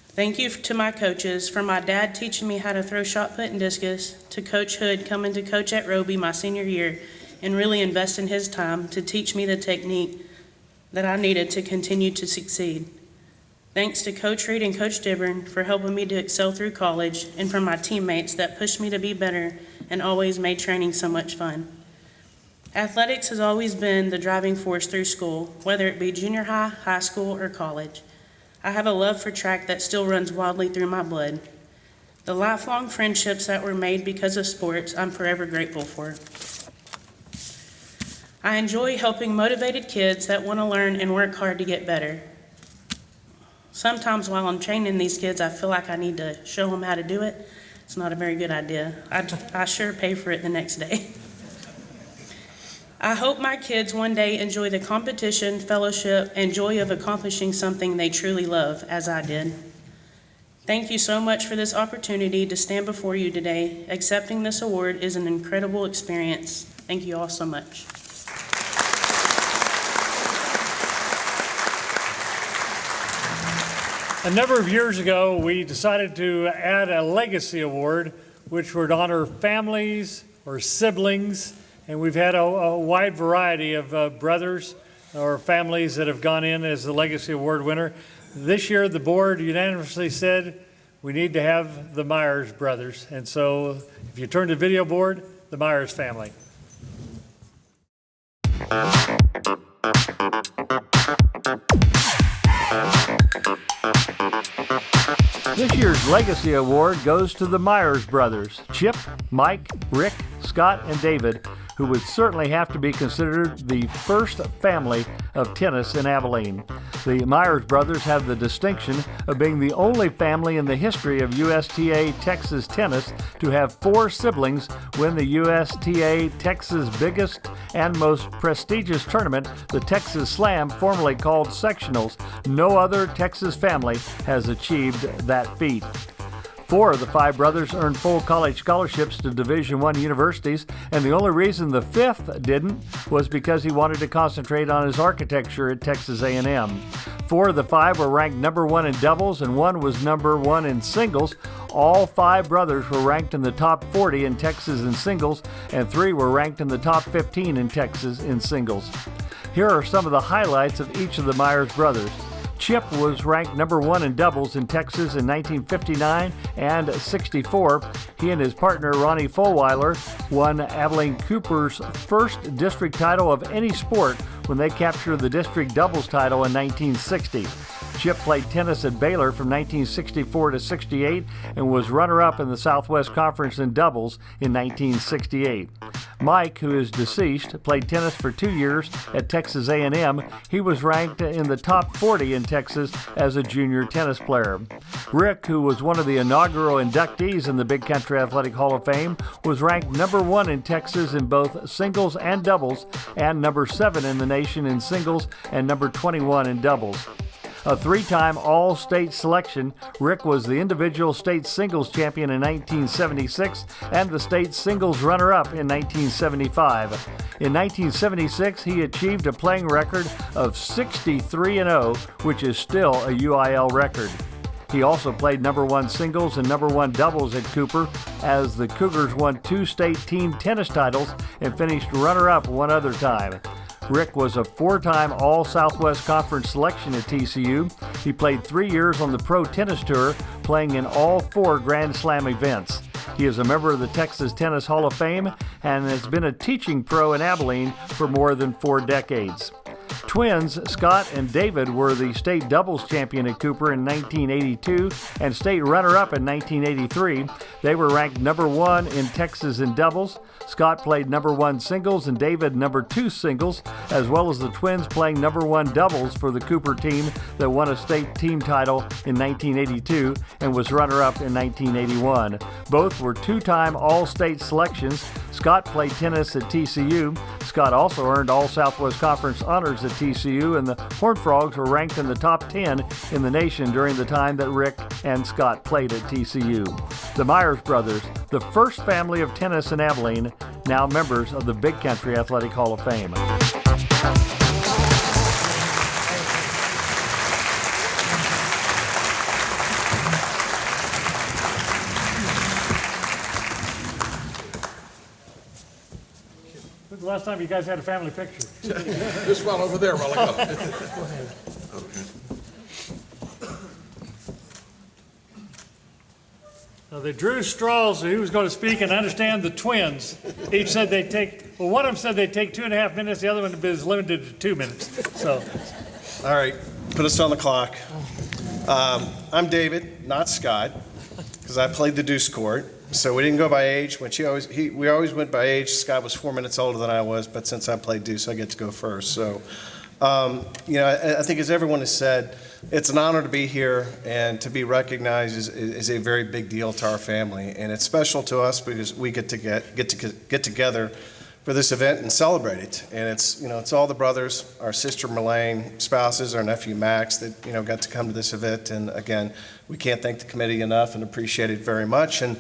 Speaker 8: Thank you to my coaches, from my dad teaching me how to throw shot put and discus, to Coach Hood coming to coach at Roby my senior year and really investing his time to teach me the technique that I needed to continue to succeed. Thanks to Coach Reed and Coach Dibburn for helping me to excel through college, and for my teammates that pushed me to be better and always made training so much fun. Athletics has always been the driving force through school, whether it be junior high, high school, or college. I have a love for track that still runs wildly through my blood. The lifelong friendships that were made because of sports, I'm forever grateful for. I enjoy helping motivated kids that want to learn and work hard to get better. Sometimes while I'm training these kids, I feel like I need to show them how to do it. It's not a very good idea. I sure pay for it the next day. I hope my kids one day enjoy the competition, fellowship, and joy of accomplishing something they truly love, as I did. Thank you so much for this opportunity to stand before you today. Accepting this award is an incredible experience. Thank you all so much.
Speaker 1: A number of years ago, we decided to add a legacy award, which would honor families or siblings. And we've had a wide variety of brothers or families that have gone in as the Legacy Award winner. This year, the board unanimously said we need to have the Myers brothers. And so if you turn to the video board, the Myers family. This year's Legacy Award goes to the Myers brothers, Chip, Mike, Rick, Scott, and David, who would certainly have to be considered the first family of tennis in Abilene. The Myers brothers have the distinction of being the only family in the history of USTA Texas tennis to have 4 siblings win the USTA Texas biggest and most prestigious tournament, the Texas Slam, formerly called Sectionals. No other Texas family has achieved that feat. 4 of the 5 brothers earned full college scholarships to Division I universities, and the only reason the 5th didn't was because he wanted to concentrate on his architecture at Texas A&M. 4 of the 5 were ranked number 1 in doubles, and 1 was number 1 in singles. All 5 brothers were ranked in the top 40 in Texas in singles, and 3 were ranked in the top 15 in Texas in singles. Here are some of the highlights of each of the Myers brothers. Chip was ranked number 1 in doubles in Texas in 1959 and 64. He and his partner Ronnie Fulweiler won Abilene Cooper's first district title of any sport when they captured the district doubles title in 1960. Chip played tennis at Baylor from 1964 to 68 and was runner-up in the Southwest Conference in doubles in 1968. Mike, who is deceased, played tennis for 2 years at Texas A&M. He was ranked in the top 40 in Texas as a junior tennis player. Rick, who was one of the inaugural inductees in the Big Country Athletic Hall of Fame, was ranked number 1 in Texas in both singles and doubles, and number 7 in the nation in singles and number 21 in doubles. A 3-time All-State selection, Rick was the individual state singles champion in 1976 and the state singles runner-up in 1975. In 1976, he achieved a playing record of 63-0, which is still a UIL record. He also played number 1 singles and number 1 doubles at Cooper as the Cougars won 2 state team tennis titles and finished runner-up 1 other time. Rick was a 4-time All-Southwest Conference selection at TCU. He played 3 years on the Pro Tennis Tour, playing in all 4 Grand Slam events. He is a member of the Texas Tennis Hall of Fame and has been a teaching pro in Abilene for more than 4 decades. Twins Scott and David were the state doubles champion at Cooper in 1982 and state runner-up in 1983. They were ranked number 1 in Texas in doubles. Scott played number 1 singles and David number 2 singles, as well as the twins playing number 1 doubles for the Cooper team that won a state team title in 1982 and was runner-up in 1981. Both were 2-time All-State selections. Scott played tennis at TCU. Scott also earned All-Southwest Conference honors at TCU, and the Horned Frogs were ranked in the top 10 in the nation during the time that Rick and Scott played at TCU. The Myers brothers, the first family of tennis in Abilene, now members of the Big Country Athletic Hall of Fame. When's the last time you guys had a family picture?
Speaker 3: This one over there, while I go.
Speaker 1: Now, they drew straws who was going to speak, and I understand the twins each said they'd take, well, one of them said they'd take 2.5 minutes, the other one was limited to 2 minutes. So,
Speaker 9: all right, put us on the clock. I'm David, not Scott, because I played the deuce court. So we didn't go by age. We always went by age. Scott was 4 minutes older than I was, but since I played deuce, I get to go first. So, I think as everyone has said, it's an honor to be here, and to be recognized is a very big deal to our family, and it's special to us because we get together for this event and celebrate it. And it's all the brothers, our sister Merlane, spouses, our nephew Max that got to come to this event. And again, we can't thank the committee enough and appreciate it very much. And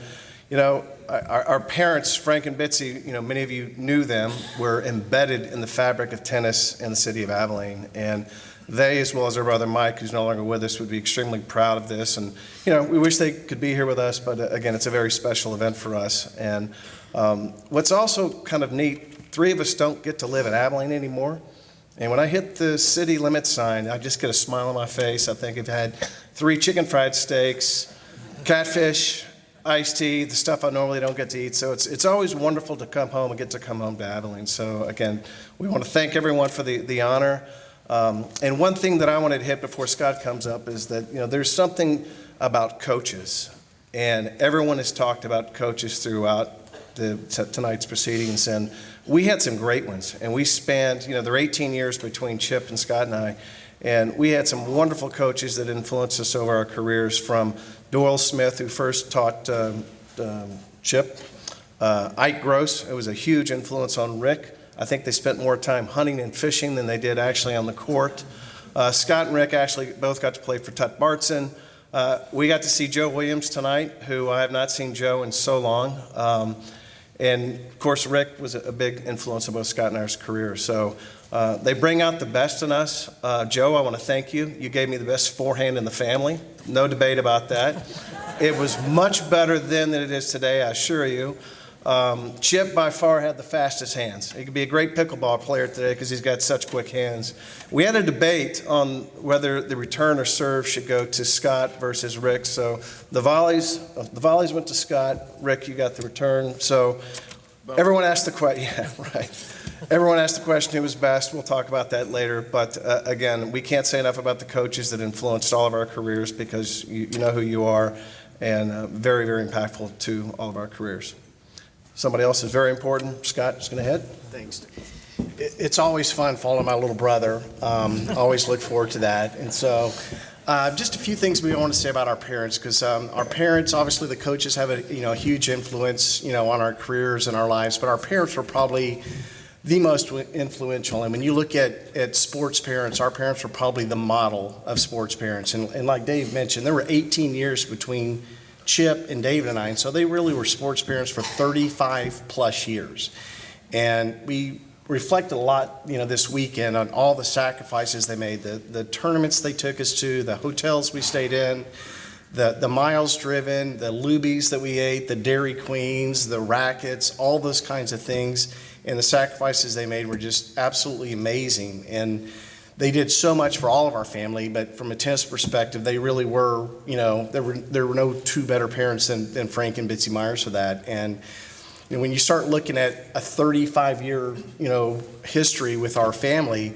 Speaker 9: our parents, Frank and Bitsy, many of you knew them, were embedded in the fabric of tennis in the city of Abilene. And they, as well as our brother Mike, who's no longer with us, would be extremely proud of this. And, we wish they could be here with us, but again, it's a very special event for us. And what's also kind of neat, 3 of us don't get to live in Abilene anymore. And when I hit the city limit sign, I just get a smile on my face. I think I've had 3 chicken fried steaks, catfish, iced tea, the stuff I normally don't get to eat. So it's always wonderful to come home and get to come home to Abilene. So again, we want to thank everyone for the honor. And one thing that I wanted to hit before Scott comes up is that, there's something about coaches. And everyone has talked about coaches throughout tonight's proceedings. And we had some great ones. And we spanned, there were 18 years between Chip and Scott and I. And we had some wonderful coaches that influenced us over our careers, from Doyle Smith, who first taught Chip. Ike Gross, it was a huge influence on Rick. I think they spent more time hunting and fishing than they did actually on the court. Scott and Rick actually both got to play for Tut Bartson. We got to see Joe Williams tonight, who I have not seen Joe in so long. And of course, Rick was a big influence on both Scott and I's careers. So they bring out the best in us. Joe, I want to thank you. You gave me the best forehand in the family. No debate about that. It was much better then than it is today, I assure you. Chip by far had the fastest hands. He could be a great pickleball player today because he's got such quick hands. We had a debate on whether the return or serve should go to Scott versus Rick. So the volleys went to Scott. Rick, you got the return. So everyone asked the question. Yeah, right. Everyone asked the question who was best. We'll talk about that later. But again, we can't say enough about the coaches that influenced all of our careers, because you know who you are, and very, very impactful to all of our careers. Somebody else is very important. Scott, just going to head.
Speaker 10: Thanks. It's always fun following my little brother. Always look forward to that. And so just a few things we want to say about our parents, because our parents, obviously the coaches have a huge influence on our careers and our lives, but our parents were probably the most influential. And when you look at sports parents, our parents were probably the model of sports parents. And like Dave mentioned, there were 18 years between Chip and David and I, and so they really were sports parents for 35 plus years. And we reflected a lot, this weekend on all the sacrifices they made, the tournaments they took us to, the hotels we stayed in, the miles driven, the Lubies that we ate, the Dairy Queens, the rackets, all those kinds of things. And the sacrifices they made were just absolutely amazing. And they did so much for all of our family, but from a tennis perspective, they really were, there were no two better parents than Frank and Bitsy Myers for that. And when you start looking at a 35-year, history with our family,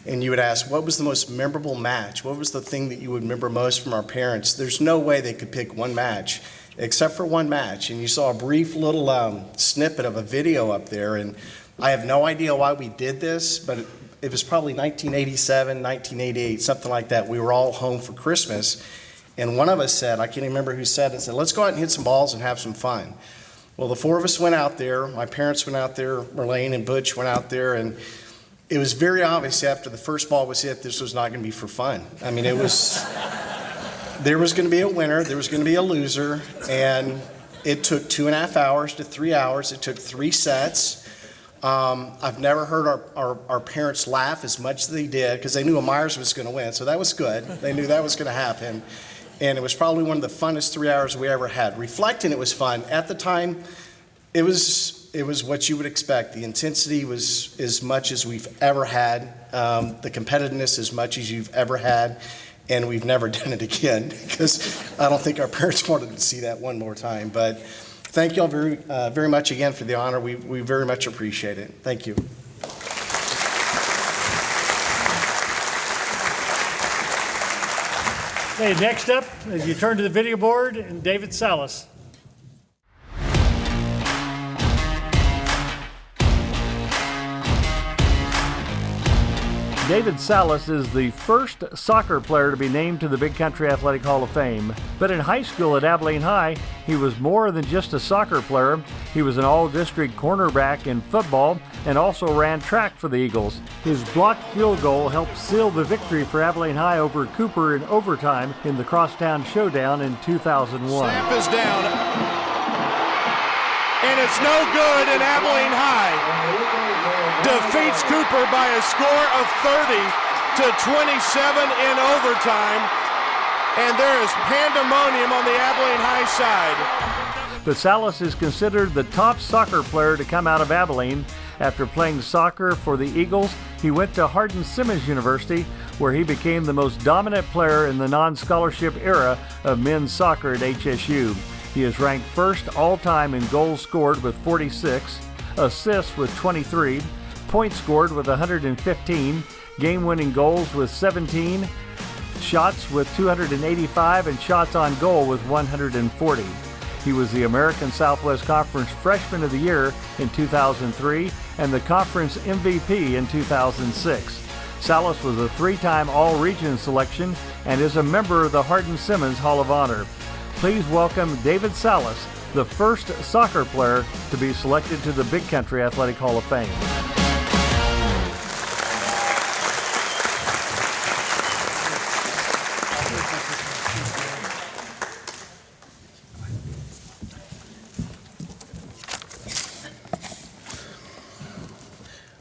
Speaker 10: and you would ask, what was the most memorable match? What was the thing that you would remember most from our parents? There's no way they could pick one match, except for one match. And you saw a brief little snippet of a video up there, and I have no idea why we did this, but it was probably 1987, 1988, something like that. We were all home for Christmas, and one of us said, I can't remember who said it, said, let's go out and hit some balls and have some fun. Well, the four of us went out there. My parents went out there, Merlane and Butch went out there, and it was very obvious after the first ball was hit, this was not going to be for fun. I mean, there was going to be a winner, there was going to be a loser, and it took 2.5 hours to 3 hours. It took 3 sets. I've never heard our parents laugh as much as they did, because they knew Myers was going to win, so that was good. They knew that was going to happen, and it was probably one of the funnest 3 hours we ever had. Reflecting, it was fun. At the time, it was what you would expect. The intensity was as much as we've ever had, the competitiveness as much as you've ever had, and we've never done it again, because I don't think our parents wanted to see that one more time. But thank you all very much again for the honor. We very much appreciate it. Thank you.
Speaker 1: Okay, next up, as you turn to the video board, and David Salas. David Salas is the first soccer player to be named to the Big Country Athletic Hall of Fame. But in high school at Abilene High, he was more than just a soccer player. He was an all-district cornerback in football and also ran track for the Eagles. His blocked field goal helped seal the victory for Abilene High over Cooper in overtime in the Crosstown Showdown in 2001.
Speaker 3: Snap is down, and it's no good, and Abilene High defeats Cooper by a score of 30-27 in overtime, and there is pandemonium on the Abilene High side.
Speaker 1: But Salas is considered the top soccer player to come out of Abilene. After playing soccer for the Eagles, he went to Hardin-Simmons University, where he became the most dominant player in the non-scholarship era of men's soccer at HSU. He is ranked first all-time in goals scored with 46, assists with 23, points scored with 115, game-winning goals with 17, shots with 285, and shots on goal with 140. He was the American Southwest Conference Freshman of the Year in 2003 and the conference MVP in 2006. Salas was a three-time All-Region selection and is a member of the Hardin-Simmons Hall of Honor. Please welcome David Salas, the first soccer player to be selected to the Big Country Athletic Hall of Fame.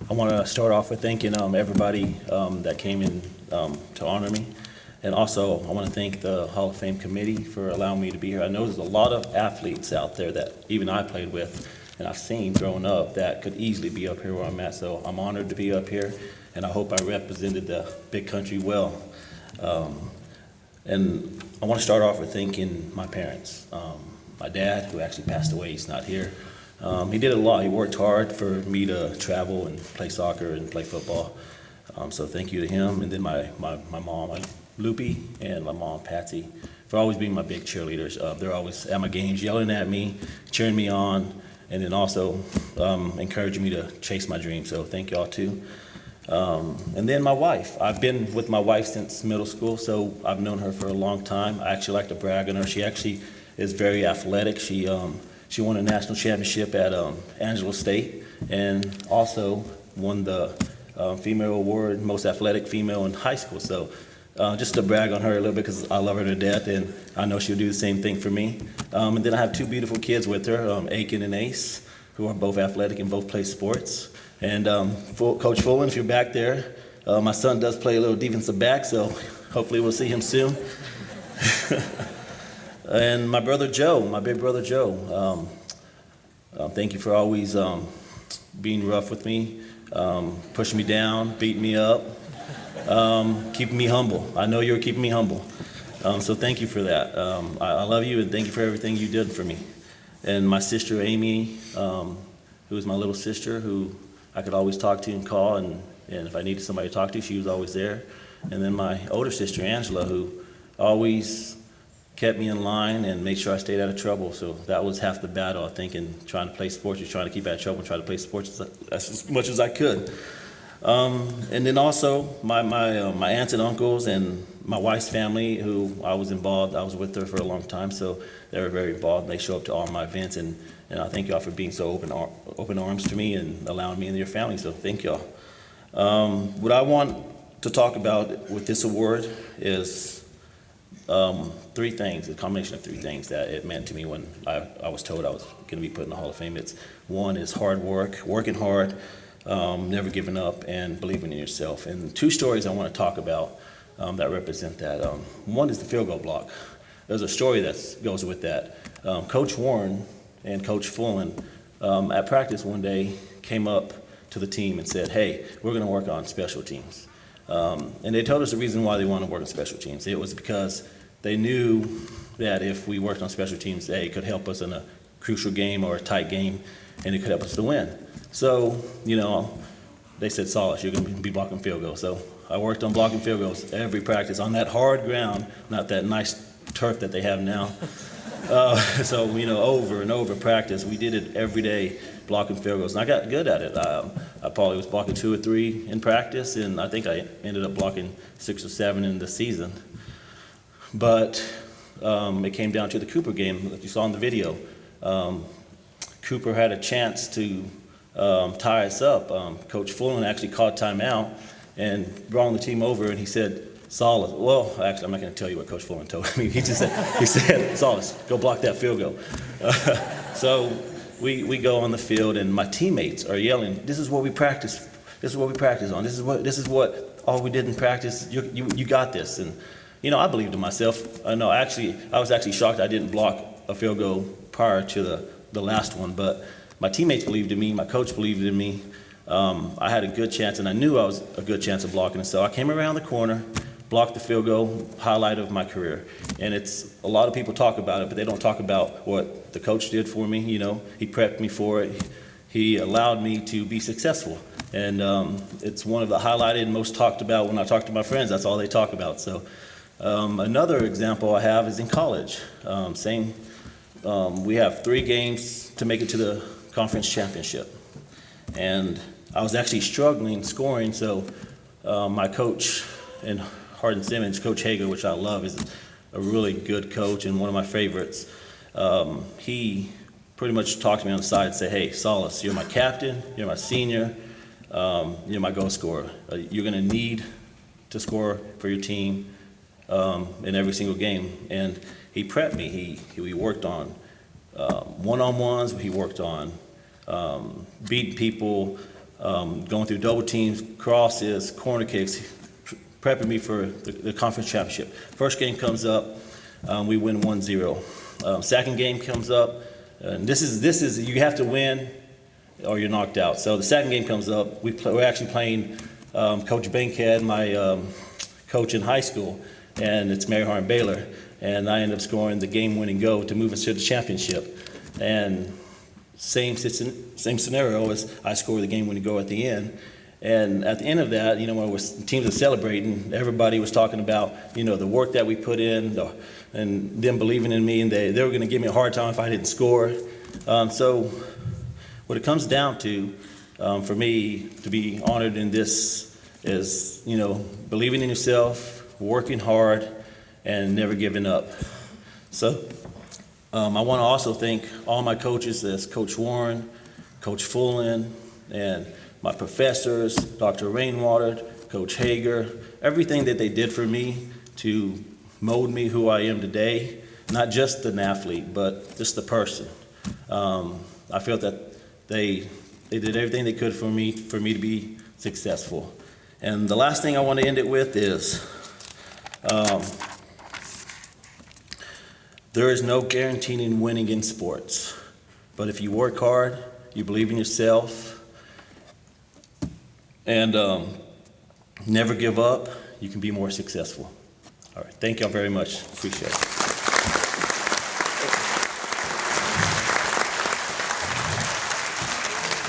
Speaker 11: I want to start off with thanking everybody that came in to honor me. And also, I want to thank the Hall of Fame committee for allowing me to be here. I know there's a lot of athletes out there that even I played with and I've seen growing up that could easily be up here where I'm at. So I'm honored to be up here, and I hope I represented the Big Country well. And I want to start off with thanking my parents. My dad, who actually passed away, he's not here. He did a lot. He worked hard for me to travel and play soccer and play football. So thank you to him. And then my mom, Loopy, and my mom, Patsy, for always being my big cheerleaders. They're always at my games yelling at me, cheering me on, and then also encouraging me to chase my dreams. So thank y'all too. And then my wife. I've been with my wife since middle school, so I've known her for a long time. I actually like to brag on her. She actually is very athletic. She won a national championship at Angelo State, and also won the female award, most athletic female in high school. So just to brag on her a little bit, because I love her to death, and I know she'll do the same thing for me. And then I have two beautiful kids with her, Aiken and Ace, who are both athletic and both play sports. And Coach Fullen, if you're back there, my son does play a little defensive back, so hopefully we'll see him soon. And my brother Joe, my big brother Joe, thank you for always being rough with me, pushing me down, beating me up, keeping me humble. I know you're keeping me humble, so thank you for that. I love you, and thank you for everything you did for me. And my sister Amy, who is my little sister, who I could always talk to and call, and if I needed somebody to talk to, she was always there. And then my older sister Angela, who always kept me in line and made sure I stayed out of trouble. So that was half the battle, I think, in trying to play sports. You're trying to keep out of trouble and try to play sports as much as I could. And then also my aunts and uncles and my wife's family, who I was involved. I was with her for a long time, so they were very involved. They show up to all my events, and I thank y'all for being so open arms to me and allowing me into your family. So thank y'all. What I want to talk about with this award is three things, a combination of three things that it meant to me when I was told I was going to be put in the Hall of Fame. One is hard work, working hard, never giving up, and believing in yourself. And two stories I want to talk about that represent that. One is the field goal block. There's a story that goes with that. Coach Warren and Coach Fullen at practice one day came up to the team and said, hey, we're going to work on special teams. And they told us the reason why they wanted to work on special teams. It was because they knew that if we worked on special teams, it could help us in a crucial game or a tight game, and it could help us to win. So, they said, Salas, you're going to be blocking field goals. So I worked on blocking field goals every practice on that hard ground, not that nice turf that they have now. So, over and over practice, we did it every day, blocking field goals. And I got good at it. I probably was blocking 2 or 3 in practice, and I think I ended up blocking 6 or 7 in the season. But it came down to the Cooper game that you saw in the video. Cooper had a chance to tie us up. Coach Fullen actually called timeout and brought the team over, and he said, Salas, well, actually, I'm not going to tell you what Coach Fullen told me. He said, Salas, go block that field goal. So we go on the field, and my teammates are yelling, this is what we practice. This is what we practice on. This is what all we did in practice. You got this. And I believed in myself. I was actually shocked I didn't block a field goal prior to the last one, but my teammates believed in me. My coach believed in me. I had a good chance, and I knew I was a good chance of blocking it. So I came around the corner, blocked the field goal, highlight of my career. And it's, a lot of people talk about it, but they don't talk about what the coach did for me. You know, he prepped me for it. He allowed me to be successful. And it's one of the highlighted and most talked about when I talk to my friends. That's all they talk about. So another example I have is in college. We have 3 games to make it to the conference championship. And I was actually struggling scoring, so my coach in Hardin-Simmons, Coach Hager, which I love, is a really good coach and one of my favorites. He pretty much talked to me on the side and said, "Hey, Solace, you're my captain, you're my senior, you're my goal scorer. You're going to need to score for your team in every single game." And he prepped me. He worked on one-on-ones. He worked on beating people, going through double teams, crosses, corner kicks, prepping me for the conference championship. First game comes up, we win 1-0. Second game comes up, and this is you have to win or you're knocked out. So the second game comes up, we're actually playing Coach Banquet, my coach in high school, and it's Mary Harn Baylor, and I end up scoring the game-winning goal to move us to the championship. And same scenario as I scored the game-winning goal at the end. And at the end of that, you know, when teams were celebrating, everybody was talking about, you know, the work that we put in, and them believing in me, and they were going to give me a hard time if I didn't score. So what it comes down to, for me to be honored in this is, you know, believing in yourself, working hard, and never giving up. So I want to also thank all my coaches, as Coach Warren, Coach Fullen, and my professors, Dr. Rainwater, Coach Hager, everything that they did for me to mold me who I am today, not just an athlete, but just the person. I felt that they did everything they could for me to be successful. And the last thing I want to end it with is, there is no guaranteeing winning in sports, but if you work hard, you believe in yourself, and never give up, you can be more successful. All right, thank y'all very much. Appreciate it.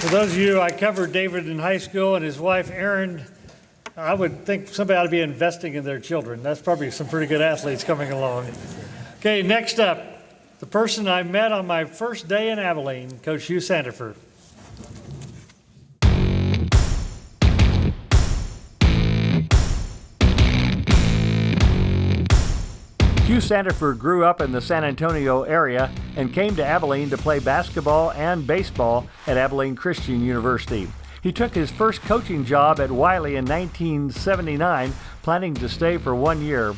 Speaker 1: For those of you, I covered David in high school, and his wife, Erin. I would think somebody ought to be investing in their children. That's probably some pretty good athletes coming along. Okay, next up, the person I met on my first day in Abilene, Coach Hugh Sandifer. Hugh Sandifer grew up in the San Antonio area and came to Abilene to play basketball and baseball at Abilene Christian University. He took his first coaching job at Wiley in 1979, planning to stay for 1 year.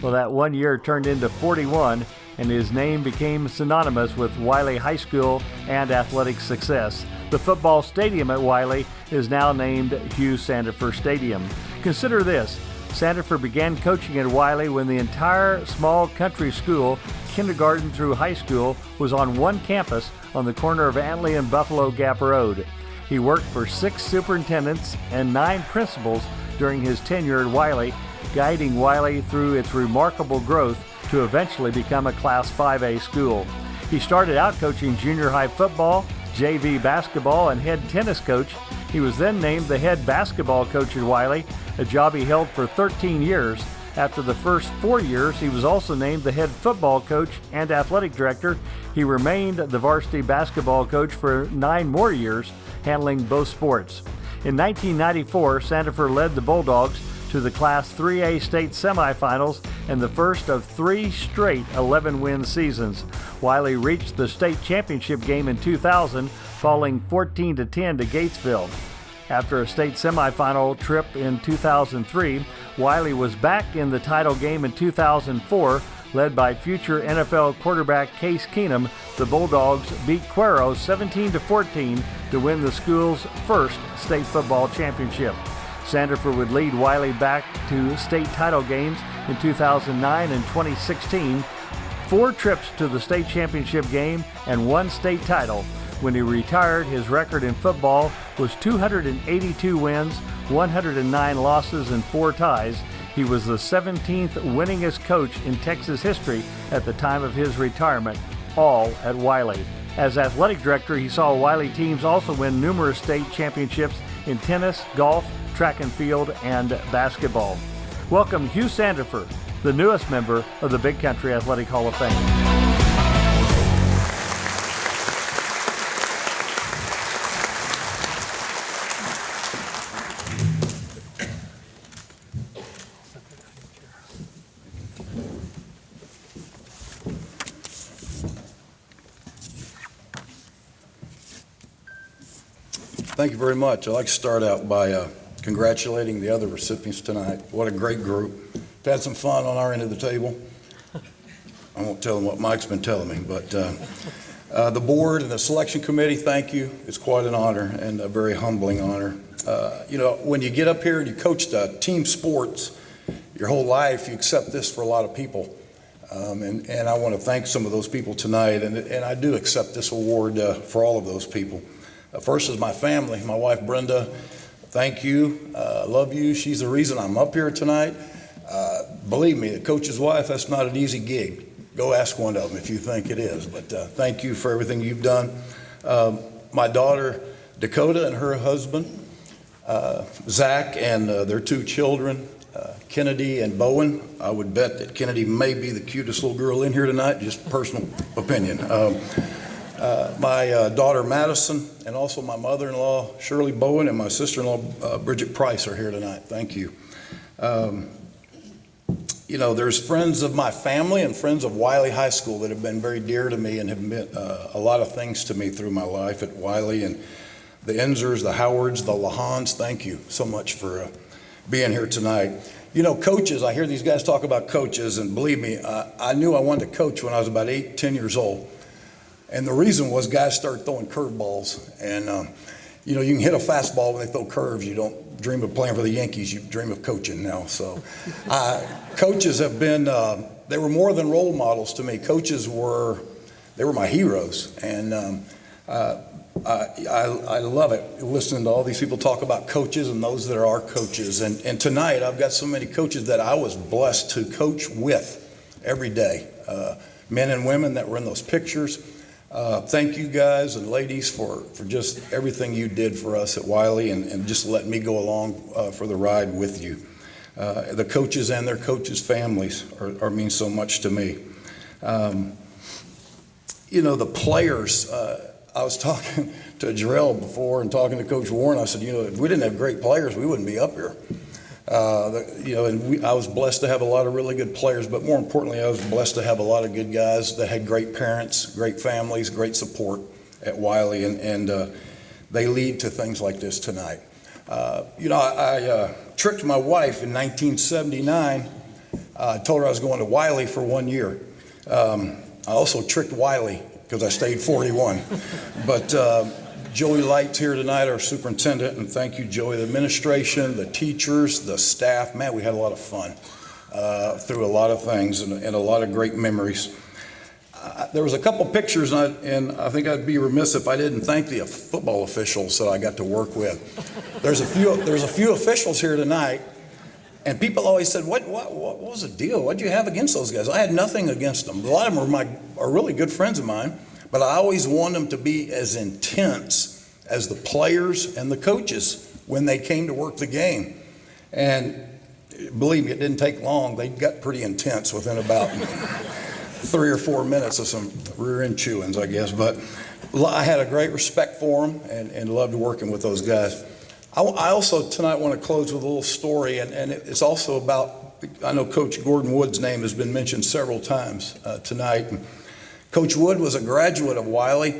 Speaker 1: Well, that 1 year turned into 41, and his name became synonymous with Wiley High School and athletic success. The football stadium at Wiley is now named Hugh Sandifer Stadium. Consider this. Sandifer began coaching at Wiley when the entire small country school, kindergarten through high school, was on one campus on the corner of Antley and Buffalo Gap Road. He worked for 6 superintendents and 9 principals during his tenure at Wiley, guiding Wiley through its remarkable growth to eventually become a Class 5A school. He started out coaching junior high football, JV basketball, and head tennis coach. He was then named the head basketball coach at Wiley, a job he held for 13 years. After the first 4 years, he was also named the head football coach and athletic director. He remained the varsity basketball coach for 9 more years, handling both sports. In 1994, Sandifer led the Bulldogs to the Class 3A state semifinals and the first of 3 straight 11-win seasons. Wiley reached the state championship game in 2000, falling 14-10 to Gatesville. After a state semifinal trip in 2003, Wiley was back in the title game in 2004. Led by future NFL quarterback Case Keenum, the Bulldogs beat Cuero 17-14 to win the school's first state football championship. Sandifer would lead Wiley back to state title games in 2009 and 2016, 4 trips to the state championship game, and 1 state title. When he retired, his record in football was 282 wins, 109 losses, and 4 ties. He was the 17th winningest coach in Texas history at the time of his retirement, all at Wiley. As athletic director, he saw Wiley teams also win numerous state championships in tennis, golf, track and field, and basketball. Welcome Hugh Sandifer, the newest member of the Big Country Athletic Hall of Fame.
Speaker 12: Thank you very much. I'd like to start out by congratulating the other recipients tonight. What a great group. We've had some fun on our end of the table. I won't tell them what Mike's been telling me, but the board and the selection committee, thank you. It's quite an honor and a very humbling honor. You know, when you get up here and you coach team sports your whole life, you accept this for a lot of people. And I want to thank some of those people tonight, and I do accept this award for all of those people. First is my family, my wife Brenda. Thank you, love you. She's the reason I'm up here tonight. Believe me, a coach's wife, that's not an easy gig. Go ask one of them if you think it is. But thank you for everything you've done. My daughter Dakota and her husband, Zach, and their two children, Kennedy and Bowen. I would bet that Kennedy may be the cutest little girl in here tonight, just personal opinion. My daughter Madison, and also my mother-in-law Shirley Bowen, and my sister-in-law Bridget Price are here tonight. Thank you. You know, there's friends of my family and friends of Wiley High School that have been very dear to me and have meant a lot of things to me through my life at Wiley, and the Enzers, the Howards, the Lahans. Thank you so much for being here tonight. You know, coaches, I hear these guys talk about coaches, and believe me, I knew I wanted to coach when I was about 8, 10 years old. And the reason was guys started throwing curveballs. And, you know, you can hit a fastball when they throw curves. You don't dream of playing for the Yankees. You dream of coaching now. So coaches have been, they were more than role models to me. Coaches they were my heroes. And I love it, listening to all these people talk about coaches and those that are our coaches. And tonight I've got so many coaches that I was blessed to coach with every day. Men and women that were in those pictures. Thank you guys and ladies for just everything you did for us at Wiley and just letting me go along for the ride with you. The coaches and their coaches' families mean so much to me. You know, the players, I was talking to Jarrell before and talking to Coach Warren. I said, you know, if we didn't have great players, we wouldn't be up here. You know, and I was blessed to have a lot of really good players, but more importantly, I was blessed to have a lot of good guys that had great parents, great families, great support at Wiley, and they lead to things like this tonight. You know, I tricked my wife in 1979. I told her I was going to Wiley for 1 year. I also tricked Wiley because I stayed 41. But Joey Light's here tonight, our superintendent, and thank you, Joey, the administration, the teachers, the staff. Man, we had a lot of fun through a lot of things and a lot of great memories. There was a couple pictures, and I think I'd be remiss if I didn't thank the football officials that I got to work with. There's a few officials here tonight, and people always said, what was the deal? What did you have against those guys? I had nothing against them. A lot of them are really good friends of mine. But I always want them to be as intense as the players and the coaches when they came to work the game. And believe me, it didn't take long. They got pretty intense within about 3 or 4 minutes of some rear end chewings, I guess. But I had a great respect for them and loved working with those guys. I also tonight want to close with a little story, and it's also about, I know Coach Gordon Wood's name has been mentioned several times tonight. Coach Wood was a graduate of Wiley,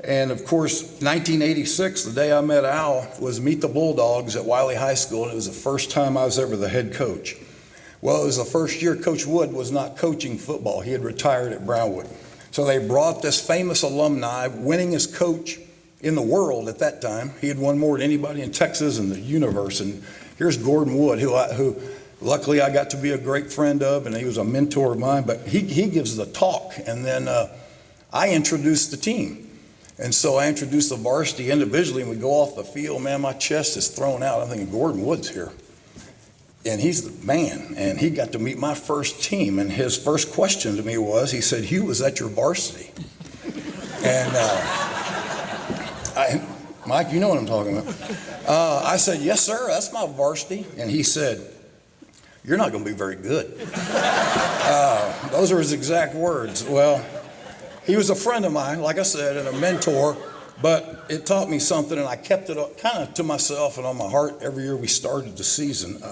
Speaker 12: and of course, 1986, the day I met Al, was Meet the Bulldogs at Wiley High School, and it was the first time I was ever the head coach. Well, it was the first year Coach Wood was not coaching football. He had retired at Brownwood. So they brought this famous alumni, winningest coach in the world at that time. He had won more than anybody in Texas and the universe, and here's Gordon Wood, who luckily I got to be a great friend of, and he was a mentor of mine, but he gives the talk, and then I introduced the team. And so I introduced the varsity individually, and we go off the field, man, my chest is thrown out. I'm thinking, Gordon Wood's here. And he's the man, and he got to meet my first team, and his first question to me was, he said, "Hugh, was that your varsity?" And Mike, you know what I'm talking about. I said, "Yes, sir, that's my varsity." And he said, "You're not going to be very good." Those are his exact words. Well, he was a friend of mine, like I said, and a mentor, but it taught me something, and I kept it kind of to myself and on my heart every year we started the season.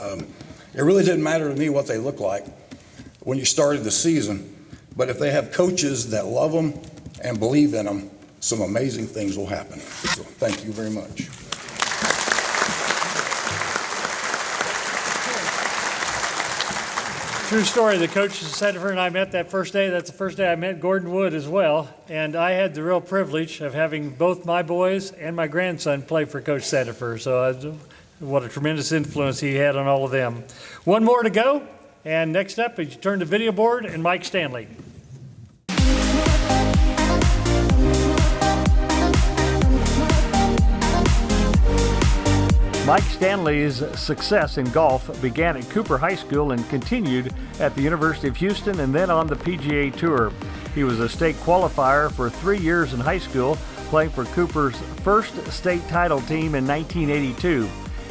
Speaker 12: It really didn't matter to me what they looked like when you started the season, but if they have coaches that love them and believe in them, some amazing things will happen. So thank you very much.
Speaker 1: True story. The coach at Sedgwick and I met that first day. That's the first day I met Gordon Wood as well. And I had the real privilege of having both my boys and my grandson play for Coach Sedgwick. So what a tremendous influence he had on all of them. One more to go. And next up is you turn to video board and Mike Stanley. Mike Stanley's success in golf began at Cooper High School and continued at the University of Houston and then on the PGA Tour. He was a state qualifier for 3 years in high school, playing for Cooper's first state title team in 1982.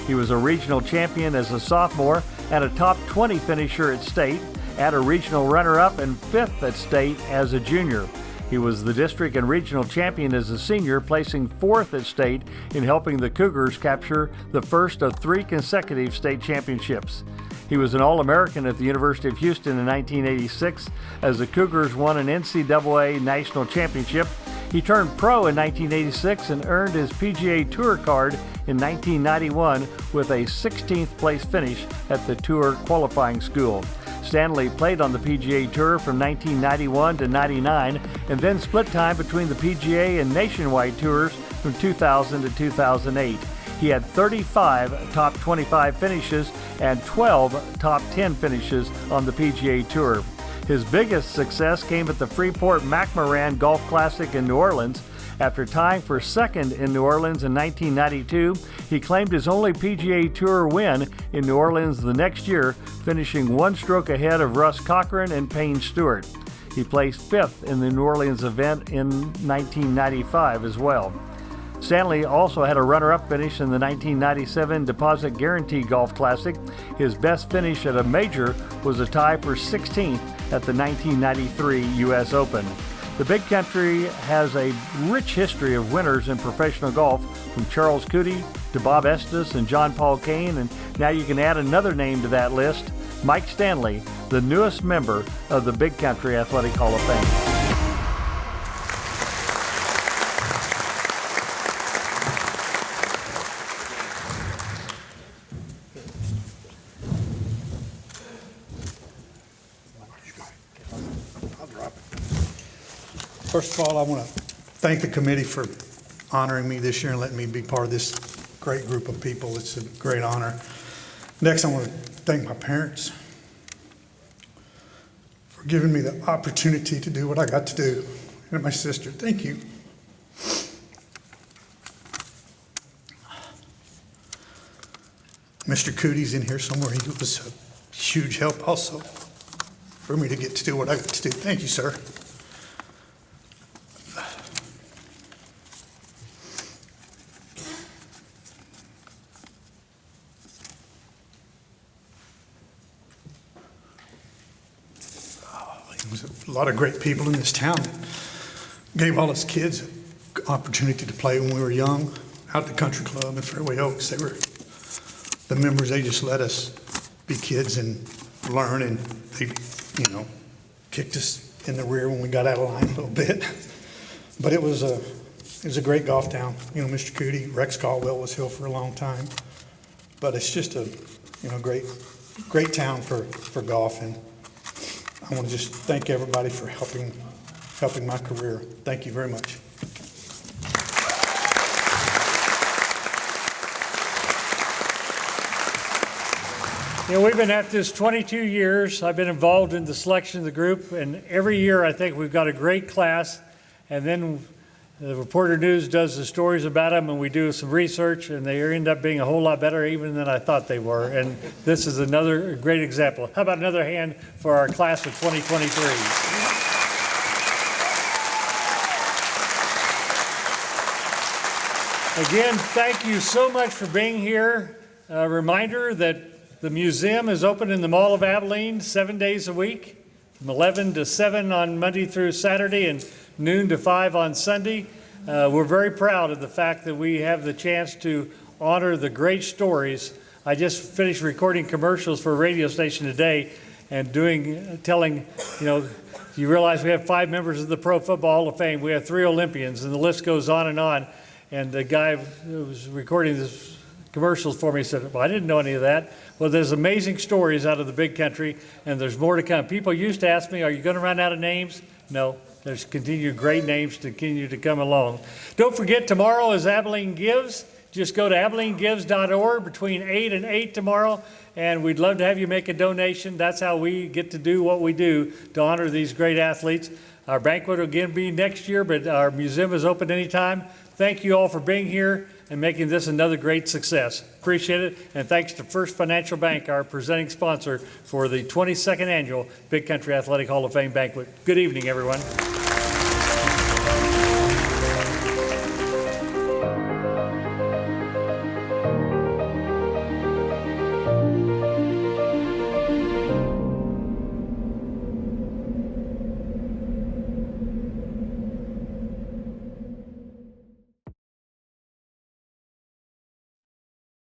Speaker 1: He was a regional champion as a sophomore and a top 20 finisher at state, and a regional runner-up and 5th at state as a junior. He was the district and regional champion as a senior, placing 4th at state in helping the Cougars capture the first of 3 consecutive state championships. He was an All-American at the University of Houston in 1986 as the Cougars won an NCAA national championship. He turned pro in 1986 and earned his PGA Tour card in 1991 with a 16th place finish at the Tour qualifying school. Stanley played on the PGA Tour from 1991 to 99 and then split time between the PGA and Nationwide Tours from 2000 to 2008. He had 35 top 25 finishes and 12 top 10 finishes on the PGA Tour. His biggest success came at the Freeport-McMoran Golf Classic in New Orleans. After tying for second in New Orleans in 1992, he claimed his only PGA Tour win in New Orleans the next year, finishing 1 stroke ahead of Russ Cochran and Payne Stewart. He placed 5th in the New Orleans event in 1995 as well. Stanley also had a runner-up finish in the 1997 Deposit Guarantee Golf Classic. His best finish at a major was a tie for 16th at the 1993 U.S. Open. The Big Country has a rich history of winners in professional golf, from Charles Cootie to Bob Estes and John Paul Kane, and now you can add another name to that list, Mike Stanley, the newest member of the Big Country Athletic Hall of Fame.
Speaker 13: First of all, I want to thank the committee for honoring me this year and letting me be part of this great group of people. It's a great honor. Next, I want to thank my parents for giving me the opportunity to do what I got to do. And my sister, thank you. Mr. Cootie's in here somewhere. He was a huge help also for me to get to do what I got to do. Thank you, sir. There's a lot of great people in this town that gave all us kids an opportunity to play when we were young out at the country club in Fairway Oaks. They were the members. They just let us be kids and learn, and they, kicked us in the rear when we got out of line a little bit. But it was a great golf town. Mr. Cootie, Rex Caldwell was here for a long time. But it's just a great town for golf, and I want to just thank everybody for helping my career. Thank you very much.
Speaker 1: We've been at this 22 years. I've been involved in the selection of the group, and every year I think we've got a great class, and then The Reporter News does the stories about them, and we do some research, and they end up being a whole lot better even than I thought they were. And this is another great example. How about another hand for our class of 2023? Again, thank you so much for being here. A reminder that the museum is open in the Mall of Abilene 7 days a week, from 11 to 7 on Monday through Saturday and noon to 5 on Sunday. We're very proud of the fact that we have the chance to honor the great stories. I just finished recording commercials for a radio station today and telling, you realize we have 5 members of the Pro Football Hall of Fame. We have 3 Olympians, and the list goes on and on. And the guy who was recording this commercials for me said, well, I didn't know any of that. Well, there's amazing stories out of the big country, and there's more to come. People used to ask me, are you going to run out of names? No, there's continued great names to continue to come along. Don't forget, tomorrow is Abilene Gives. Just go to AbileneGives.org between 8 and 8 tomorrow, and we'd love to have you make a donation. That's how we get to do what we do to honor these great athletes. Our banquet will again be next year, but our museum is open anytime. Thank you all for being here and making this another great success. Appreciate it. And thanks to First Financial Bank, our presenting sponsor for the 22nd Annual Big Country Athletic Hall of Fame Banquet. Good evening, everyone.